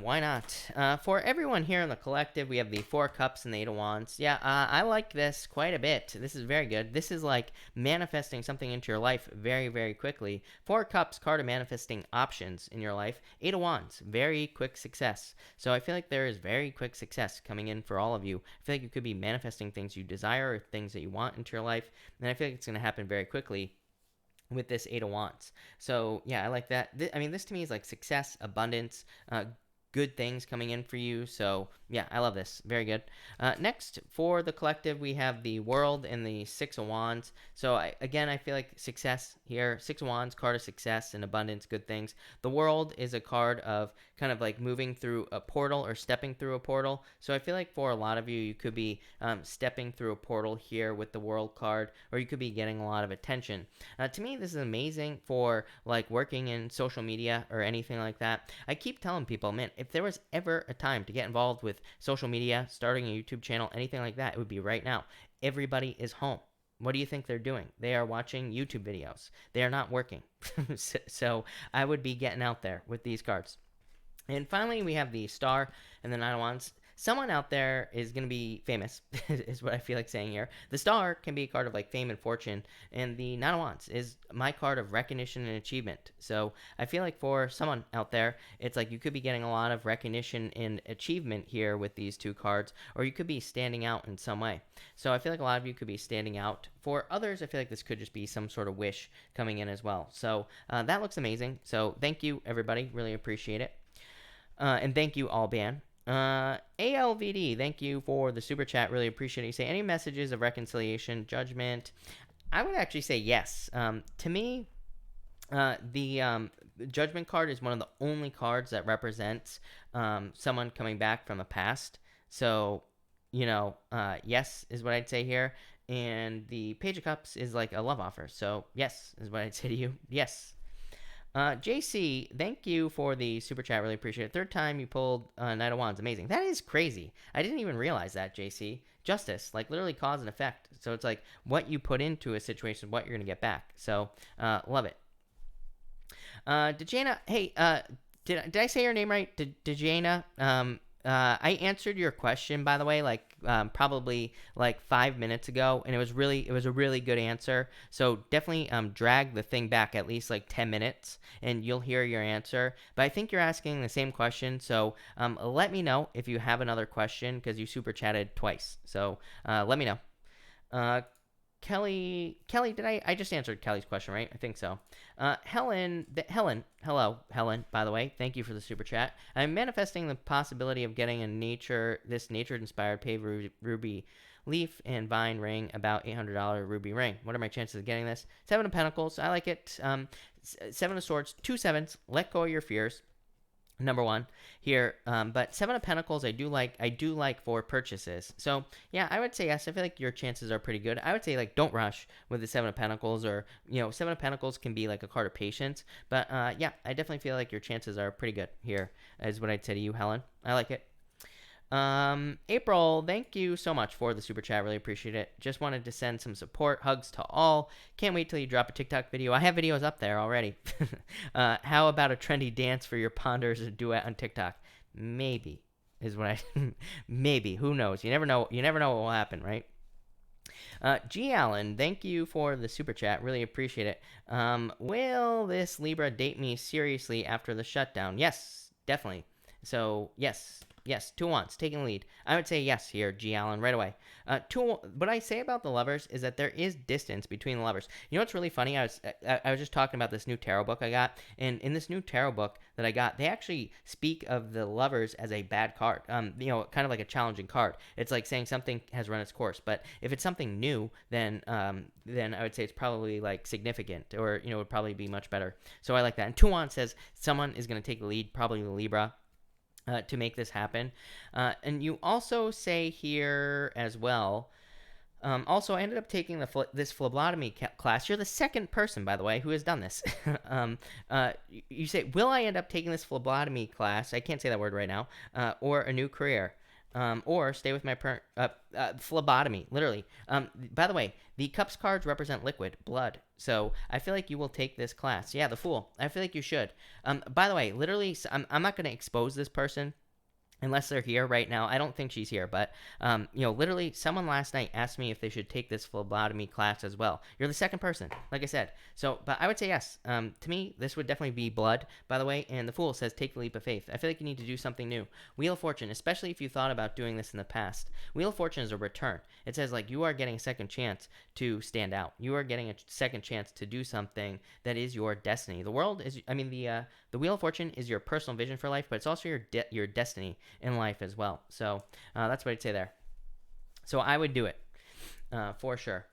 Why not? For everyone here in the collective, we have the 4 Cups and the 8 of Wands. Yeah, I like this quite a bit. This is very good. This is like manifesting something into your life very, very quickly. 4 Cups, card of manifesting options in your life. 8 of Wands, very quick success. So I feel like there is very quick success coming in for all of you. I feel like you could be manifesting things you desire or things that you want into your life. And I feel like it's going to happen very quickly with this 8 of Wands. So yeah, I like that. This to me is like success, abundance, good things coming in for you. So yeah, I love this. Very good. Next, for the collective, we have the World and the 6 of Wands. So I feel like success here. 6 of Wands, card of success and abundance, good things. The World is a card of kind of like moving through a portal or stepping through a portal. So I feel like for a lot of you, you could be stepping through a portal here with the World card, or you could be getting a lot of attention. To me, this is amazing for like working in social media or anything like that. I keep telling people, man, if there was ever a time to get involved with social media, starting a YouTube channel, anything like that, it would be right now. Everybody is home. What do you think they're doing? They are watching YouTube videos. They are not working. So I would be getting out there with these cards. And finally, we have the Star and the Nine of Wands. Someone out there is going to be famous, is what I feel like saying here. The Star can be a card of like fame and fortune, and the Nine of Wands is my card of recognition and achievement. So I feel like for someone out there, it's like you could be getting a lot of recognition and achievement here with these two cards, or you could be standing out in some way. So I feel like a lot of you could be standing out. For others, I feel like this could just be some sort of wish coming in as well. So that looks amazing. So thank you, everybody. Really appreciate it. And thank you, Alban. ALVD, thank you for the super chat. Really appreciate it. You say any messages of reconciliation, judgment? I would actually say yes. To me, the judgment card is one of the only cards that represents someone coming back from the past. So, yes is what I'd say here. And the Page of Cups is like a love offer. So, yes is what I'd say to you. Yes. JC, thank you for the super chat. Really appreciate it. Third time you pulled Knight of Wands. Amazing. That is crazy. I didn't even realize that, JC. Justice, like literally cause and effect. So it's like what you put into a situation, what you're going to get back. So love it. Dejana, hey, did I say your name right? Dejana, I answered your question, by the way, like probably like 5 minutes ago, and it was a really good answer. So definitely drag the thing back at least like 10 minutes, and you'll hear your answer. But I think you're asking the same question, so let me know if you have another question because you super chatted twice. So let me know. Kelly, did I just answered Kelly's question, right? I think so. Helen, hello, Helen, by the way. Thank you for the super chat. I'm manifesting the possibility of getting this nature-inspired paved ruby leaf and vine ring, about $800 ruby ring. What are my chances of getting this? Seven of Pentacles, I like it. Seven of Swords, 2 sevens. Let go of your fears. Number one here, but Seven of Pentacles I do like for purchases. So yeah, I would say yes. I feel like your chances are pretty good. I would say like don't rush with the Seven of Pentacles, or Seven of Pentacles can be like a card of patience. But yeah, I definitely feel like your chances are pretty good here, is what I'd say to you, Helen. I like it. April, thank you so much for the super chat. Really appreciate it. Just wanted to send some support. Hugs to all. Can't wait till you drop a TikTok video. I have videos up there already. How about a trendy dance for your ponders or duet on TikTok? Maybe is what maybe. Who knows? You never know. You never know what will happen, right? G. Allen, thank you for the super chat. Really appreciate it. Will this Libra date me seriously after the shutdown? Yes, definitely. So, yes, 2 Wands, taking the lead. I would say yes here, G. Allen, right away. What I say about the lovers is that there is distance between the lovers. You know what's really funny? I was just talking about this new tarot book I got, and in this new tarot book that I got, they actually speak of the lovers as a bad card. Kind of like a challenging card. It's like saying something has run its course, but if it's something new, then I would say it's probably like significant, or would probably be much better. So I like that. And 2 Wands says someone is going to take the lead, probably the Libra. To make this happen. And you also say here as well, also I ended up taking this phlebotomy class. You're the second person, by the way, who has done this. You say, will I end up taking this phlebotomy class? I can't say that word right now. Or a new career. Or stay with my phlebotomy, literally. By the way, the cups cards represent liquid, blood. So I feel like you will take this class. Yeah, the Fool. I feel like you should. By the way, literally, I'm not going to expose this person unless they're here right now. I don't think she's here, but literally someone last night asked me if they should take this phlebotomy class as well. You're the second person, like I said. So, but I would say yes. To me, this would definitely be blood, by the way, and the Fool says take the leap of faith. I feel like you need to do something new. Wheel of Fortune, especially if you thought about doing this in the past. Wheel of Fortune is a return. It says like you are getting a second chance to stand out. You are getting a second chance to do something that is your destiny. The world is, the Wheel of Fortune is your personal vision for life, but it's also your destiny in life as well. So that's what I'd say there. So I would do it for sure.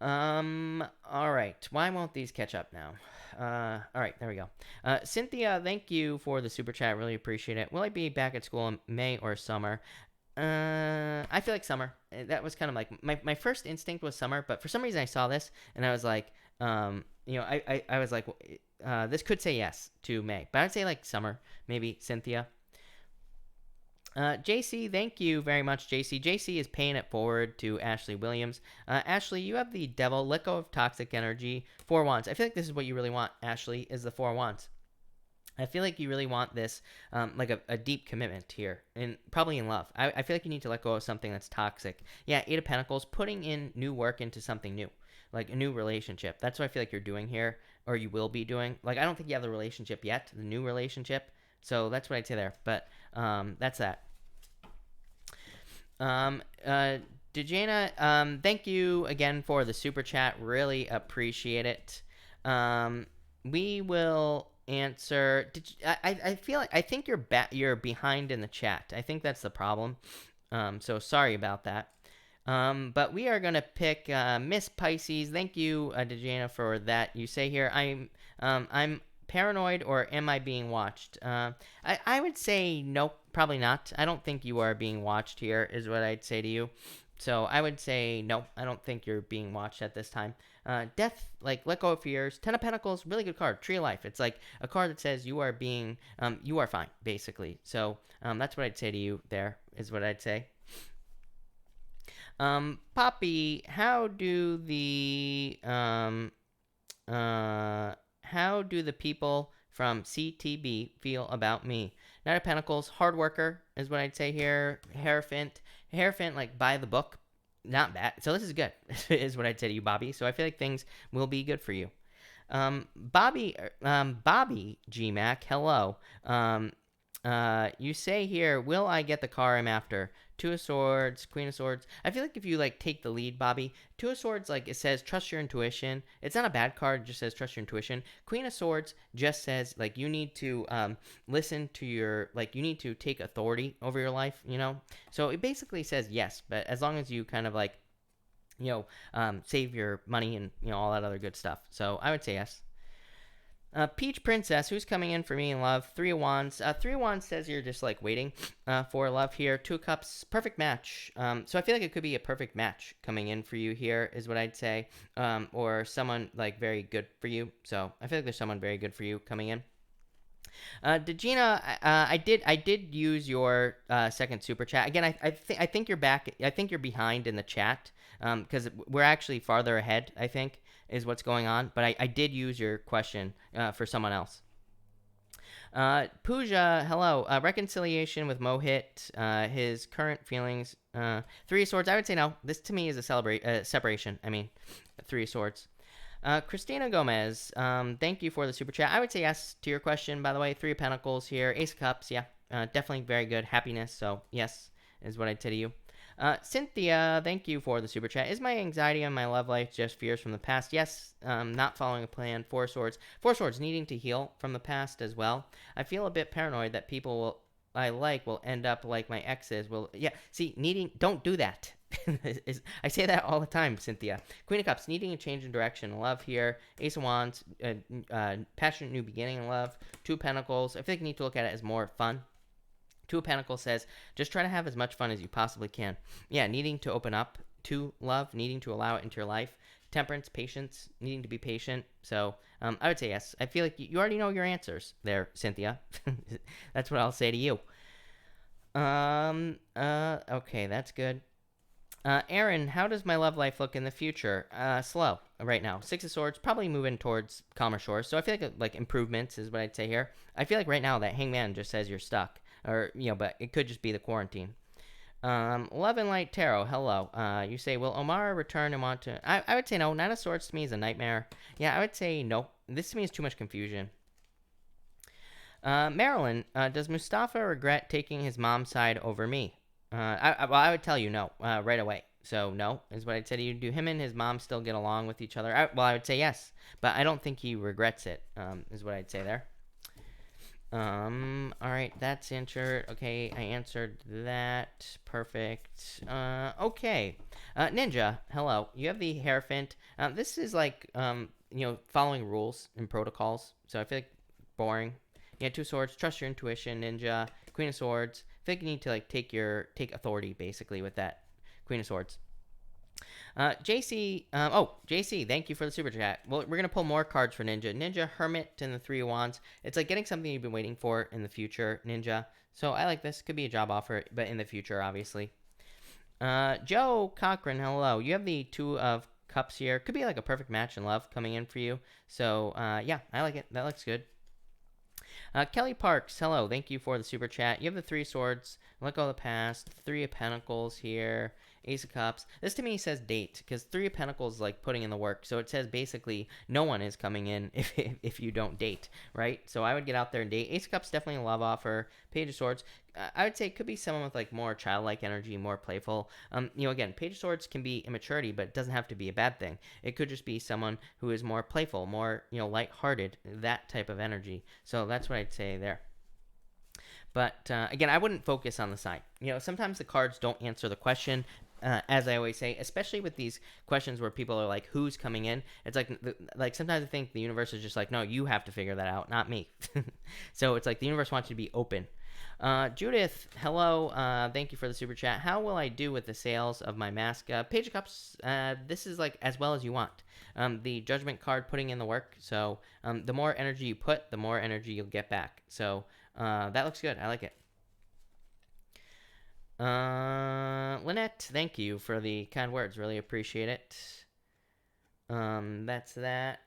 All right. Why won't these catch up now? All right, there we go. Cynthia, thank you for the super chat. Really appreciate it. Will I be back at school in May or summer? I feel like summer. That was kind of like my first instinct was summer, but for some reason I saw this and I was like, I was like, this could say yes to May, but I'd say like summer, maybe. Cynthia. JC, thank you very much, JC. JC is paying it forward to Ashley Williams. Ashley, you have the devil. Let go of toxic energy. Four wands. I feel like this is what you really want, Ashley, is the four wands. I feel like you really want this, like a deep commitment here, and probably in love. I feel like you need to let go of something that's toxic. Yeah, Eight of Pentacles, putting in new work into something new, like a new relationship. That's what I feel like you're doing here, or you will be doing. Like, I don't think you have the relationship yet, the new relationship. So that's what I'd say there. But that's that. Dejana, thank you again for the super chat. Really appreciate it. We will answer. I feel like I think you're behind in the chat. I think that's the problem. So sorry about that. But we are gonna pick Miss Pisces. Thank you, Dejana, for that. You say here, I'm paranoid, or am I being watched? I would say no, probably not. I don't think you are being watched here, is what I'd say to you. So I would say no, I don't think you're being watched at this time. Death, like, let go of fears. Ten of Pentacles, really good card. Tree of Life. It's like a card that says you are being, you are fine, basically. So that's what I'd say to you there, is what I'd say. Poppy, how do the people from CTB feel about me? Knight of Pentacles, hard worker is what I'd say here. Hierophant, like, by the book, not bad. So this is good, is what I'd say to you, Bobby. So I feel like things will be good for you. Bobby GMAC, hello. You say here, will I get the car I'm after? Two of Swords, Queen of Swords. I feel like if you, like, take the lead, Bobby. Two of Swords, like, it says trust your intuition. It's not a bad card, it just says trust your intuition. Queen of Swords just says, like, you need to listen to your, like, you need to take authority over your life, you know? So it basically says yes, but as long as you kind of, like, you know, save your money and, you know, all that other good stuff. So I would say yes. Peach Princess, who's coming in for me in love? Three of Wands. Three of Wands says you're just, like, waiting for love here. Two of Cups, perfect match. So I feel like it could be a perfect match coming in for you here, is what I'd say. Or someone, like, very good for you. So I feel like there's someone very good for you coming in. Degina, I did use your second super chat again. I think you're back. I think you're behind in the chat because we're actually farther ahead, I think, is what's going on. But I did use your question for someone else. Pooja, hello. Reconciliation with Mohit. His current feelings. Three of Swords. I would say no. This to me is a separation. I mean, Three of Swords. Christina Gomez, thank you for the super chat. I would say yes to your question, by the way. Three of Pentacles here. Ace of Cups, yeah. Definitely very good. Happiness, so yes, is what I'd say to you. Cynthia, thank you for the super chat. Is my anxiety on my love life just fears from the past? Yes, not following a plan. Four of Swords. Four of Swords, needing to heal from the past as well. I feel a bit paranoid that people I like will end up like my exes. Yeah, see, don't do that. I say that all the time, Cynthia. Queen of Cups, needing a change in direction. Love here. Ace of Wands, passionate new beginning in love. Two of Pentacles. I feel like you need to look at it as more fun. Two of Pentacles says, just try to have as much fun as you possibly can. Yeah, needing to open up to love, needing to allow it into your life. Temperance, patience, needing to be patient. So I would say yes. I feel like you already know your answers there, Cynthia. That's what I'll say to you. Okay, that's good. Aaron, how does my love life look in the future? Slow right now. Six of Swords, probably moving towards calmer shores. So I feel like improvements is what I'd say here. I feel like right now that Hangman just says you're stuck, or but it could just be the quarantine. Love and Light Tarot, hello. You say, will Omar return and want to? I would say no. Nine of Swords to me is a nightmare. Yeah, I would say no. This to me is too much confusion. Marilyn, does Mustafa regret taking his mom's side over me? I would tell you no right away. So no is what I'd say to you. Do him and his mom still get along with each other? I would say yes, but I don't think he regrets it. Is what I'd say there. All right, that's answered. Okay, I answered that. Perfect. Okay. Ninja, hello. You have the Hierophant. This is like following rules and protocols. So I feel like boring. Yeah, Two Swords. Trust your intuition, Ninja. Queen of Swords. I feel like you need to take authority basically with that Queen of Swords. JC, JC, thank you for the super chat. Well, we're gonna pull more cards for Ninja. Ninja, Hermit, and the Three of Wands. It's like getting something you've been waiting for in the future, Ninja. So I like this. Could be a job offer, but in the future, obviously. Joe Cochran, hello. You have the Two of Cups here. Could be like a perfect match in love coming in for you. So yeah, I like it. That looks good. Kelly Parks, hello. Thank you for the super chat. You have the Three Swords. Let go of the past. Three of Pentacles here. Ace of Cups. This to me says date because Three of Pentacles is like putting in the work. So it says basically no one is coming in if you don't date, right? So I would get out there and date. Ace of Cups definitely a love offer. Page of Swords. I would say it could be someone with like more childlike energy, more playful. Again, Page of Swords can be immaturity, but it doesn't have to be a bad thing. It could just be someone who is more playful, more lighthearted, that type of energy. So that's what I'd say there. But again, I wouldn't focus on the sign. Sometimes the cards don't answer the question. As I always say, especially with these questions where people are like, "Who's coming in?" It's like sometimes I think the universe is just like, "No, you have to figure that out, not me." So it's like the universe wants you to be open. Judith, hello. Thank you for the super chat. How will I do with the sales of my mask? Page of Cups. This is like as well as you want. The Judgment card putting in the work. So the more energy you put, the more energy you'll get back. So that looks good. I like it. Lynette, thank you for the kind words. Really appreciate it. That's that.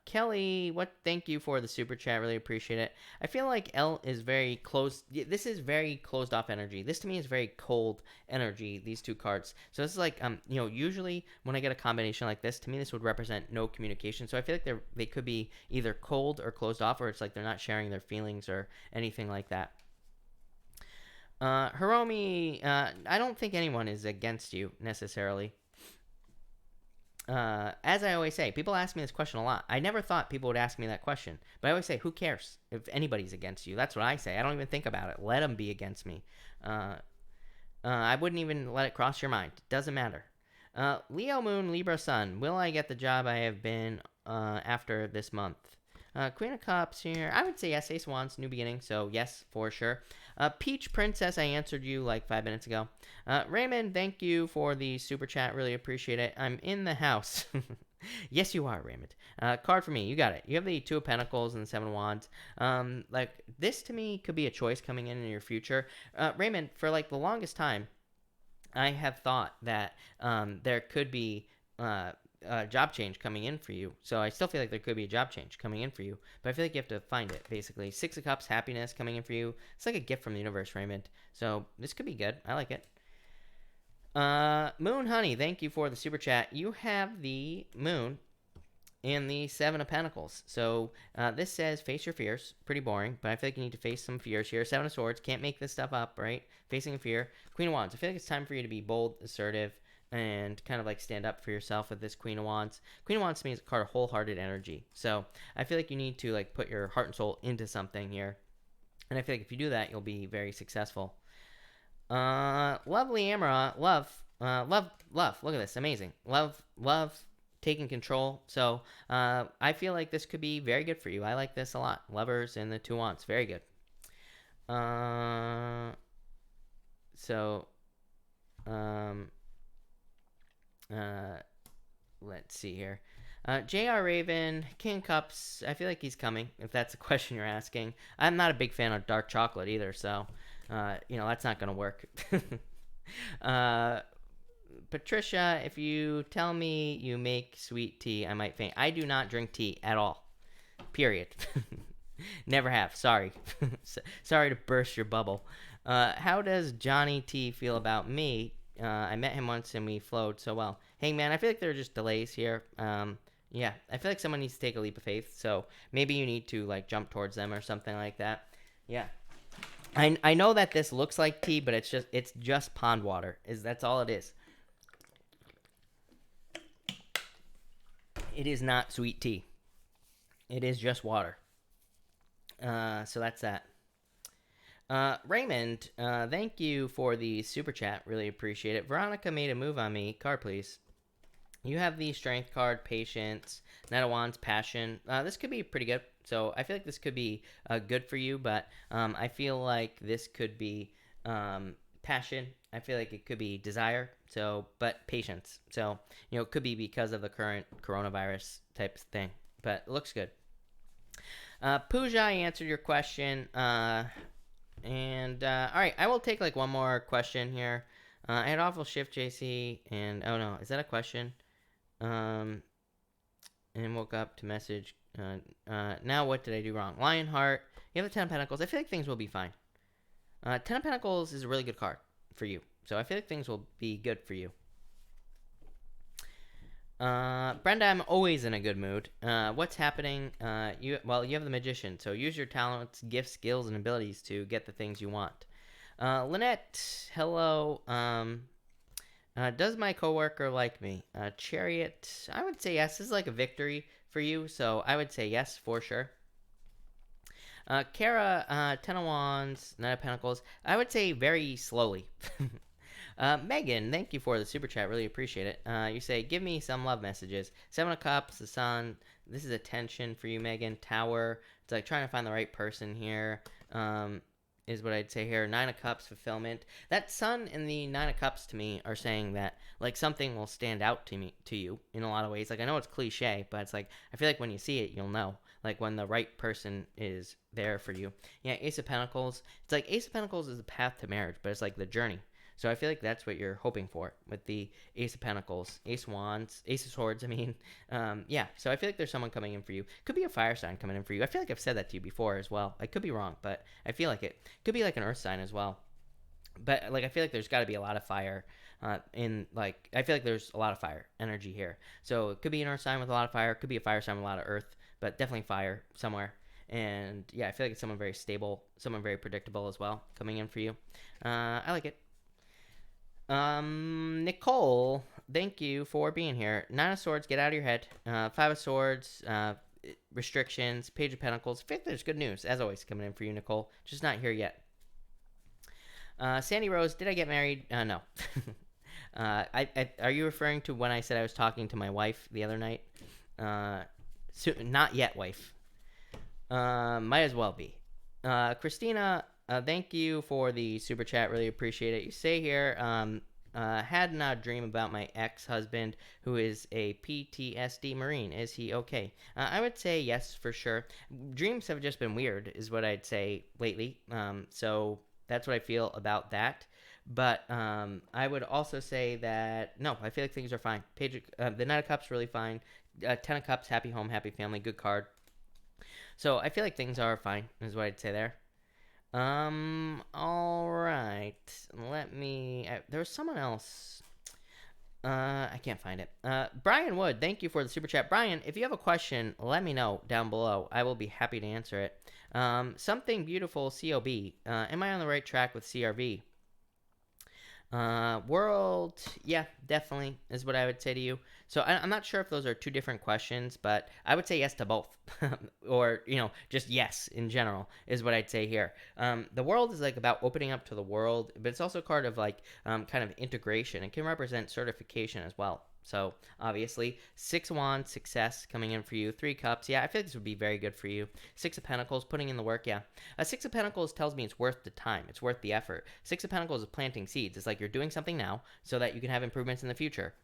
Kelly, thank you for the super chat. Really appreciate it. I feel like L is very closed. This is very closed off energy. This to me is very cold energy, these two cards. So this is like, usually when I get a combination like this, to me, this would represent no communication. So I feel like they could be either cold or closed off, or it's like they're not sharing their feelings or anything like that. Hiromi, I don't think anyone is against you necessarily. As I always say, people ask me this question a lot. I never thought people would ask me that question, but I always say, who cares if anybody's against you? That's what I say. I don't even think about it. Let them be against me. I wouldn't even let it cross your mind. Doesn't matter. Leo Moon, Libra Sun. Will I get the job I have been after this month? Queen of Cups here. I would say yes. Ace of Wands, new beginning. So yes, for sure. Peach Princess, I answered you like 5 minutes ago. Raymond, thank you for the super chat. Really appreciate it. I'm in the house. Yes, you are, Raymond. Card for me. You got it. You have the Two of Pentacles and the Seven of Wands. Like this to me could be a choice coming in your future. Raymond, for like the longest time, I have thought that there could be job change coming in for you. So I still feel like there could be a job change coming in for you, but I feel like you have to find it, basically. Six of Cups, happiness coming in for you. It's like a gift from the universe, Raymond. So this could be good. I like it. Moon Honey, thank you for the super chat. You have the Moon in the Seven of Pentacles. So this says face your fears. Pretty boring, but I feel like you need to face some fears here. Seven of Swords, can't make this stuff up, right? Facing a fear. Queen of Wands, I feel like it's time for you to be bold, assertive, and kind of like stand up for yourself with this Queen of Wands. Queen of Wands to me is a card of wholehearted energy. So I feel like you need to like put your heart and soul into something here. And I feel like if you do that, you'll be very successful. Lovely Amara, love. Look at this, amazing. Love, taking control. So I feel like this could be very good for you. I like this a lot. Lovers and the Two Wands, very good. Let's see here. J.R. Raven, King Cups. I feel like he's coming, if that's the question you're asking. I'm not a big fan of dark chocolate either, so, that's not going to work. Patricia, if you tell me you make sweet tea, I might faint. I do not drink tea at all. Period. Never have. Sorry. Sorry to burst your bubble. How does Johnny T feel about me? I met him once and we flowed so well. Hey, man, I feel like there are just delays here. Yeah, I feel like someone needs to take a leap of faith. So maybe you need to, like, jump towards them or something like that. Yeah. I know that this looks like tea, but it's just pond water. That's all it is. It is not sweet tea. It is just water. So that's that. Raymond, thank you for the super chat. Really appreciate it. Veronica made a move on me. Card, please. You have the Strength card, Patience, Knight of Wands, Passion. This could be pretty good. So I feel like this could be good for you, but I feel like this could be Passion. I feel like it could be Desire. So, but Patience. So, it could be because of the current coronavirus type thing, but it looks good. Pooja, I answered your question. And all right, I will take like one more question here. I had awful shift JC, and oh no, is that a question? And woke up to message. Now what did I do wrong? Lionheart, you have the 10 of Pentacles. I feel like things will be fine. 10 of Pentacles is a really good card for you, so I feel like things will be good for you. Brenda, I'm always in a good mood. What's happening? You have the Magician, so use your talents, gifts, skills, and abilities to get the things you want. Lynette, hello. Does my coworker like me? Chariot, I would say yes. This is like a victory for you, so I would say yes for sure. Kara, 10 of Wands, 9 of Pentacles. I would say very slowly. Megan, thank you for the super chat. Really appreciate it. You say, give me some love messages. 7 of Cups, the Sun. This is attention for you, Megan. Tower. It's like trying to find the right person here. Is what I'd say here. 9 of Cups, fulfillment. That Sun and the 9 of Cups to me are saying that like something will stand out to you in a lot of ways. Like I know it's cliche, but it's like I feel like when you see it, you'll know. Like when the right person is there for you. Yeah, Ace of Pentacles. It's like Ace of Pentacles is the path to marriage, but it's like the journey. So I feel like that's what you're hoping for with the Ace of Pentacles, Ace of Wands, Ace of Swords. I mean, yeah. So I feel like there's someone coming in for you. Could be a fire sign coming in for you. I feel like I've said that to you before as well. I could be wrong, but I feel like it could be like an earth sign as well. But like I feel like there's got to be a lot of fire in like I feel like there's a lot of fire energy here. So it could be an earth sign with a lot of fire. It could be a fire sign with a lot of earth, but definitely fire somewhere. And yeah, I feel like it's someone very stable, someone very predictable as well coming in for you. I like it. Nicole, thank you for being here. 9 of Swords, get out of your head. 5 of Swords, restrictions, Page of Pentacles. I think there's good news, as always, coming in for you, Nicole. Just not here yet. Sandy Rose, did I get married? No. Are you referring to when I said I was talking to my wife the other night? Not yet, wife. Might as well be. Christina, thank you for the super chat. Really appreciate it. You say here, had not a dream about my ex-husband who is a PTSD Marine. Is he okay? I would say yes for sure. Dreams have just been weird is what I'd say lately. So that's what I feel about that. But I would also say that, no, I feel like things are fine. The 9 of Cups, really fine. 10 of Cups, happy home, happy family, good card. So I feel like things are fine, is what I'd say there. All right. Let me. There was someone else. I can't find it. Brian Wood, thank you for the super chat. Brian, if you have a question, let me know down below. I will be happy to answer it. Something beautiful, COB. Am I on the right track with CRV? World, yeah, definitely is what I would say to you. So I'm not sure if those are two different questions, but I would say yes to both. Or, just yes in general is what I'd say here. The world is like about opening up to the world, but it's also a card of like kind of integration. It can represent certification as well. So obviously 6 of Wands, success coming in for you. 3 Cups, yeah, I feel like this would be very good for you. 6 of Pentacles, putting in the work, yeah. 6 of Pentacles tells me it's worth the time, it's worth the effort. 6 of Pentacles is planting seeds. It's like you're doing something now so that you can have improvements in the future.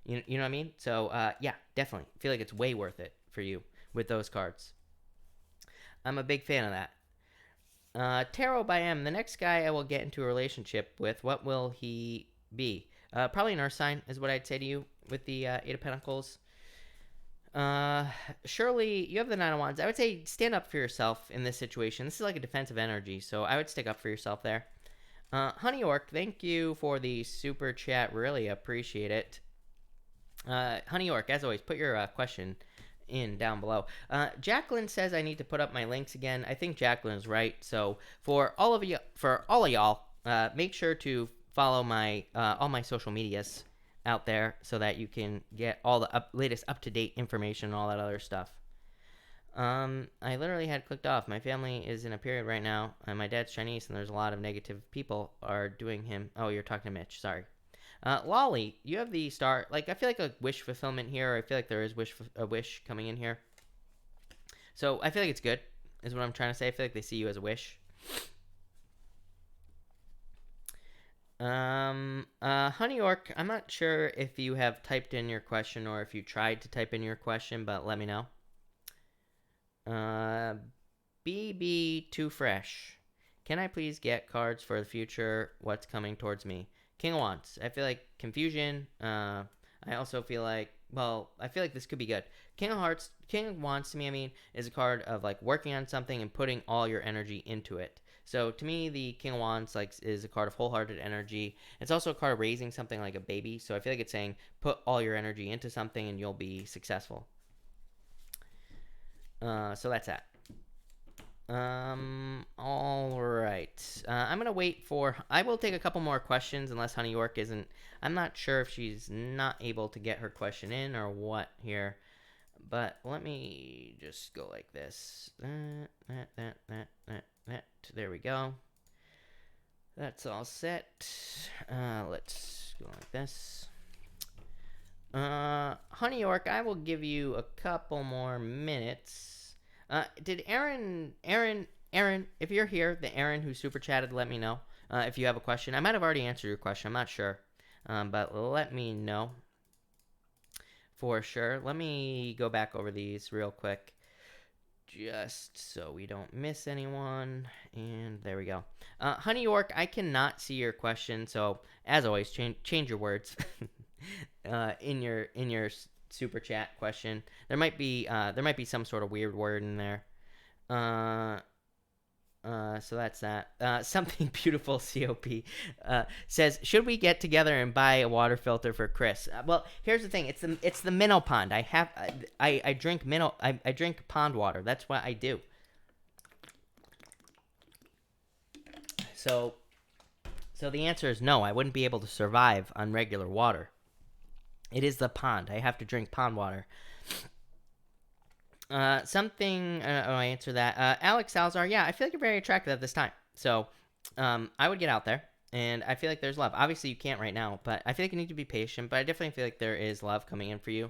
You know what I mean? So yeah, definitely feel like it's way worth it for you with those cards. I'm a big fan of that. Tarot by M, the next guy I will get into a relationship with, what will he be? Probably an earth sign is what I'd say to you with the 8 of Pentacles. Surely you have the 9 of Wands. I would say stand up for yourself in this situation. This is like a defensive energy, so I would stick up for yourself there. Honey York, thank you for the super chat. Really appreciate it. Honey York, as always, put your question in down below. Jacqueline says I need to put up my links again. I think Jacqueline is right. So for all of y'all, make sure to follow my all my social medias out there so that you can get all the latest up-to-date information and all that other stuff. I literally had clicked off. My family is in a period right now, and my dad's Chinese, and there's a lot of negative people are doing him. Oh, you're talking to Mitch. Sorry. Lolly, you have the star. Like, I feel like a wish fulfillment here. Or I feel like there is a wish coming in here. So I feel like it's good, is what I'm trying to say. I feel like they see you as a wish. Honey York, I'm not sure if you have typed in your question or if you tried to type in your question, but let me know. BB Too Fresh. Can I please get cards for the future? What's coming towards me? King of Wands. I feel like confusion. I also feel like, well, I feel like this could be good. King of Hearts, King of Wands to me, I mean, is a card of like working on something and putting all your energy into it. So to me, the King of Wands like is a card of wholehearted energy. It's also a card of raising something like a baby. So I feel like it's saying put all your energy into something and you'll be successful. So that's that. All right. I'm gonna wait for. I will take a couple more questions unless Honey York isn't. I'm not sure if she's not able to get her question in or what here. But let me just go like this. That. There we go. That's all set. Let's go like this. Honey York, I will give you a couple more minutes. Did Aaron, if you're here, the Aaron who super chatted, let me know if you have a question. I might have already answered your question. I'm not sure. But let me know for sure. Let me go back over these real quick just so we don't miss anyone. And there we go. Honey York, I cannot see your question. So as always, change your words in your super chat question. There might be some sort of weird word in there. So that's that. Something beautiful. COP says, should we get together and buy a water filter for Chris? Well, here's the thing. It's the Minnow Pond. I drink Minnow. I drink pond water. That's what I do. So the answer is no. I wouldn't be able to survive on regular water. It is the pond. I have to drink pond water. I answer that. Alex Salazar, yeah, I feel like you're very attractive at this time. So, I would get out there, and I feel like there's love. Obviously, you can't right now, but I feel like you need to be patient, but I definitely feel like there is love coming in for you.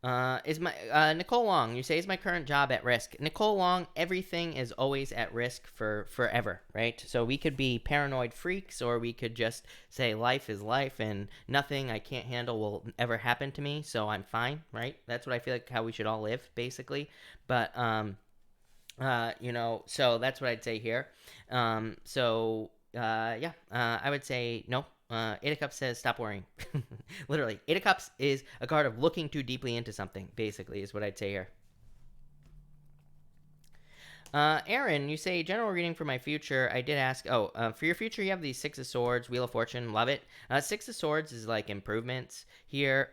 Nicole Long, you say, is my current job at risk? Nicole Long, everything is always at risk for forever, right? So we could be paranoid freaks, or we could just say life is life and nothing I can't handle will ever happen to me, so I'm fine, right? That's what I feel like how we should all live, basically. But, so that's what I'd say here. I would say no. Eight of Cups says stop worrying. Literally, Eight of Cups is a card of looking too deeply into something, basically, is what I'd say here. Aaron, you say general reading for my future. I did ask. For your future, you have the Six of Swords, Wheel of Fortune. Love it. Six of Swords is like improvements here.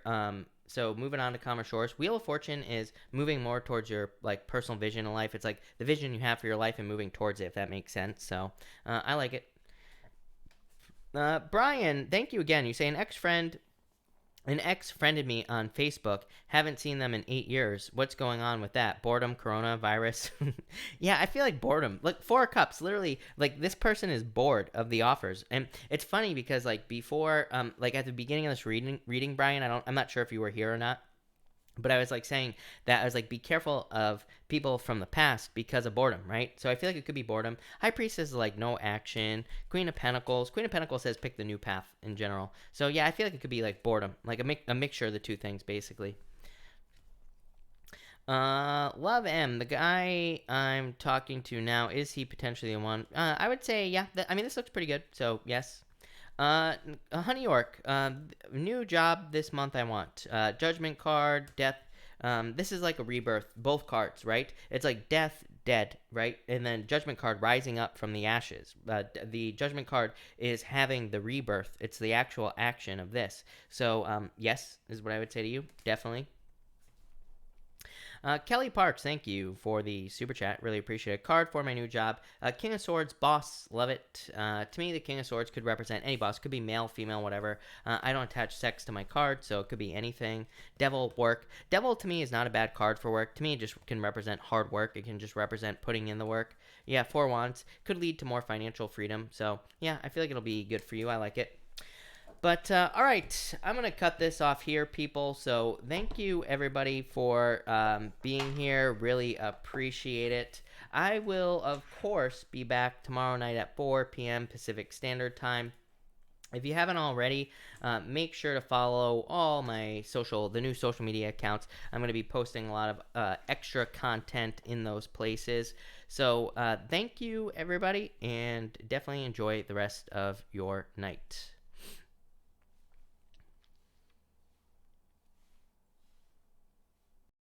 So moving on to calmer shores. Wheel of Fortune is moving more towards your like personal vision in life. It's like the vision you have for your life and moving towards it, if that makes sense. So I like it. Brian, thank you again. You say an ex friended me on Facebook. Haven't seen them in 8 years. What's going on with that? Boredom, coronavirus. Yeah, I feel like boredom. Like Four of Cups, literally, like this person is bored of the offers, and it's funny because like before, like at the beginning of this reading, Brian, I'm not sure if you were here or not. But I was like saying that I was like, be careful of people from the past because of boredom, right? So I feel like it could be boredom. High Priestess is like no action. Queen of Pentacles. Queen of Pentacles says pick the new path in general. So yeah, I feel like it could be like boredom, like a mixture of the two things basically. Love M, the guy I'm talking to now, is he potentially the one? I would say yeah. This looks pretty good. So yes. Honey York, new job this month I want. Judgment card, death. This is like a rebirth, both cards, right? It's like death, dead, right? And then judgment card, rising up from the ashes. The judgment card is having the rebirth. It's the actual action of this. So, yes, is what I would say to you. Definitely. Kelly Parks, thank you for the super chat. Really appreciate it. Card for my new job. King of Swords, boss. Love it. To me, the King of Swords could represent any boss. Could be male, female, whatever. I don't attach sex to my card, so it could be anything. Devil, work. Devil, to me, is not a bad card for work. To me, it just can represent hard work. It can just represent putting in the work. Yeah, Four Wands. Could lead to more financial freedom. So, yeah, I feel like it'll be good for you. I like it. But, all right, I'm going to cut this off here, people. So thank you, everybody, for being here. Really appreciate it. I will, of course, be back tomorrow night at 4 p.m. Pacific Standard Time. If you haven't already, make sure to follow all my the new social media accounts. I'm going to be posting a lot of extra content in those places. So thank you, everybody, and definitely enjoy the rest of your night.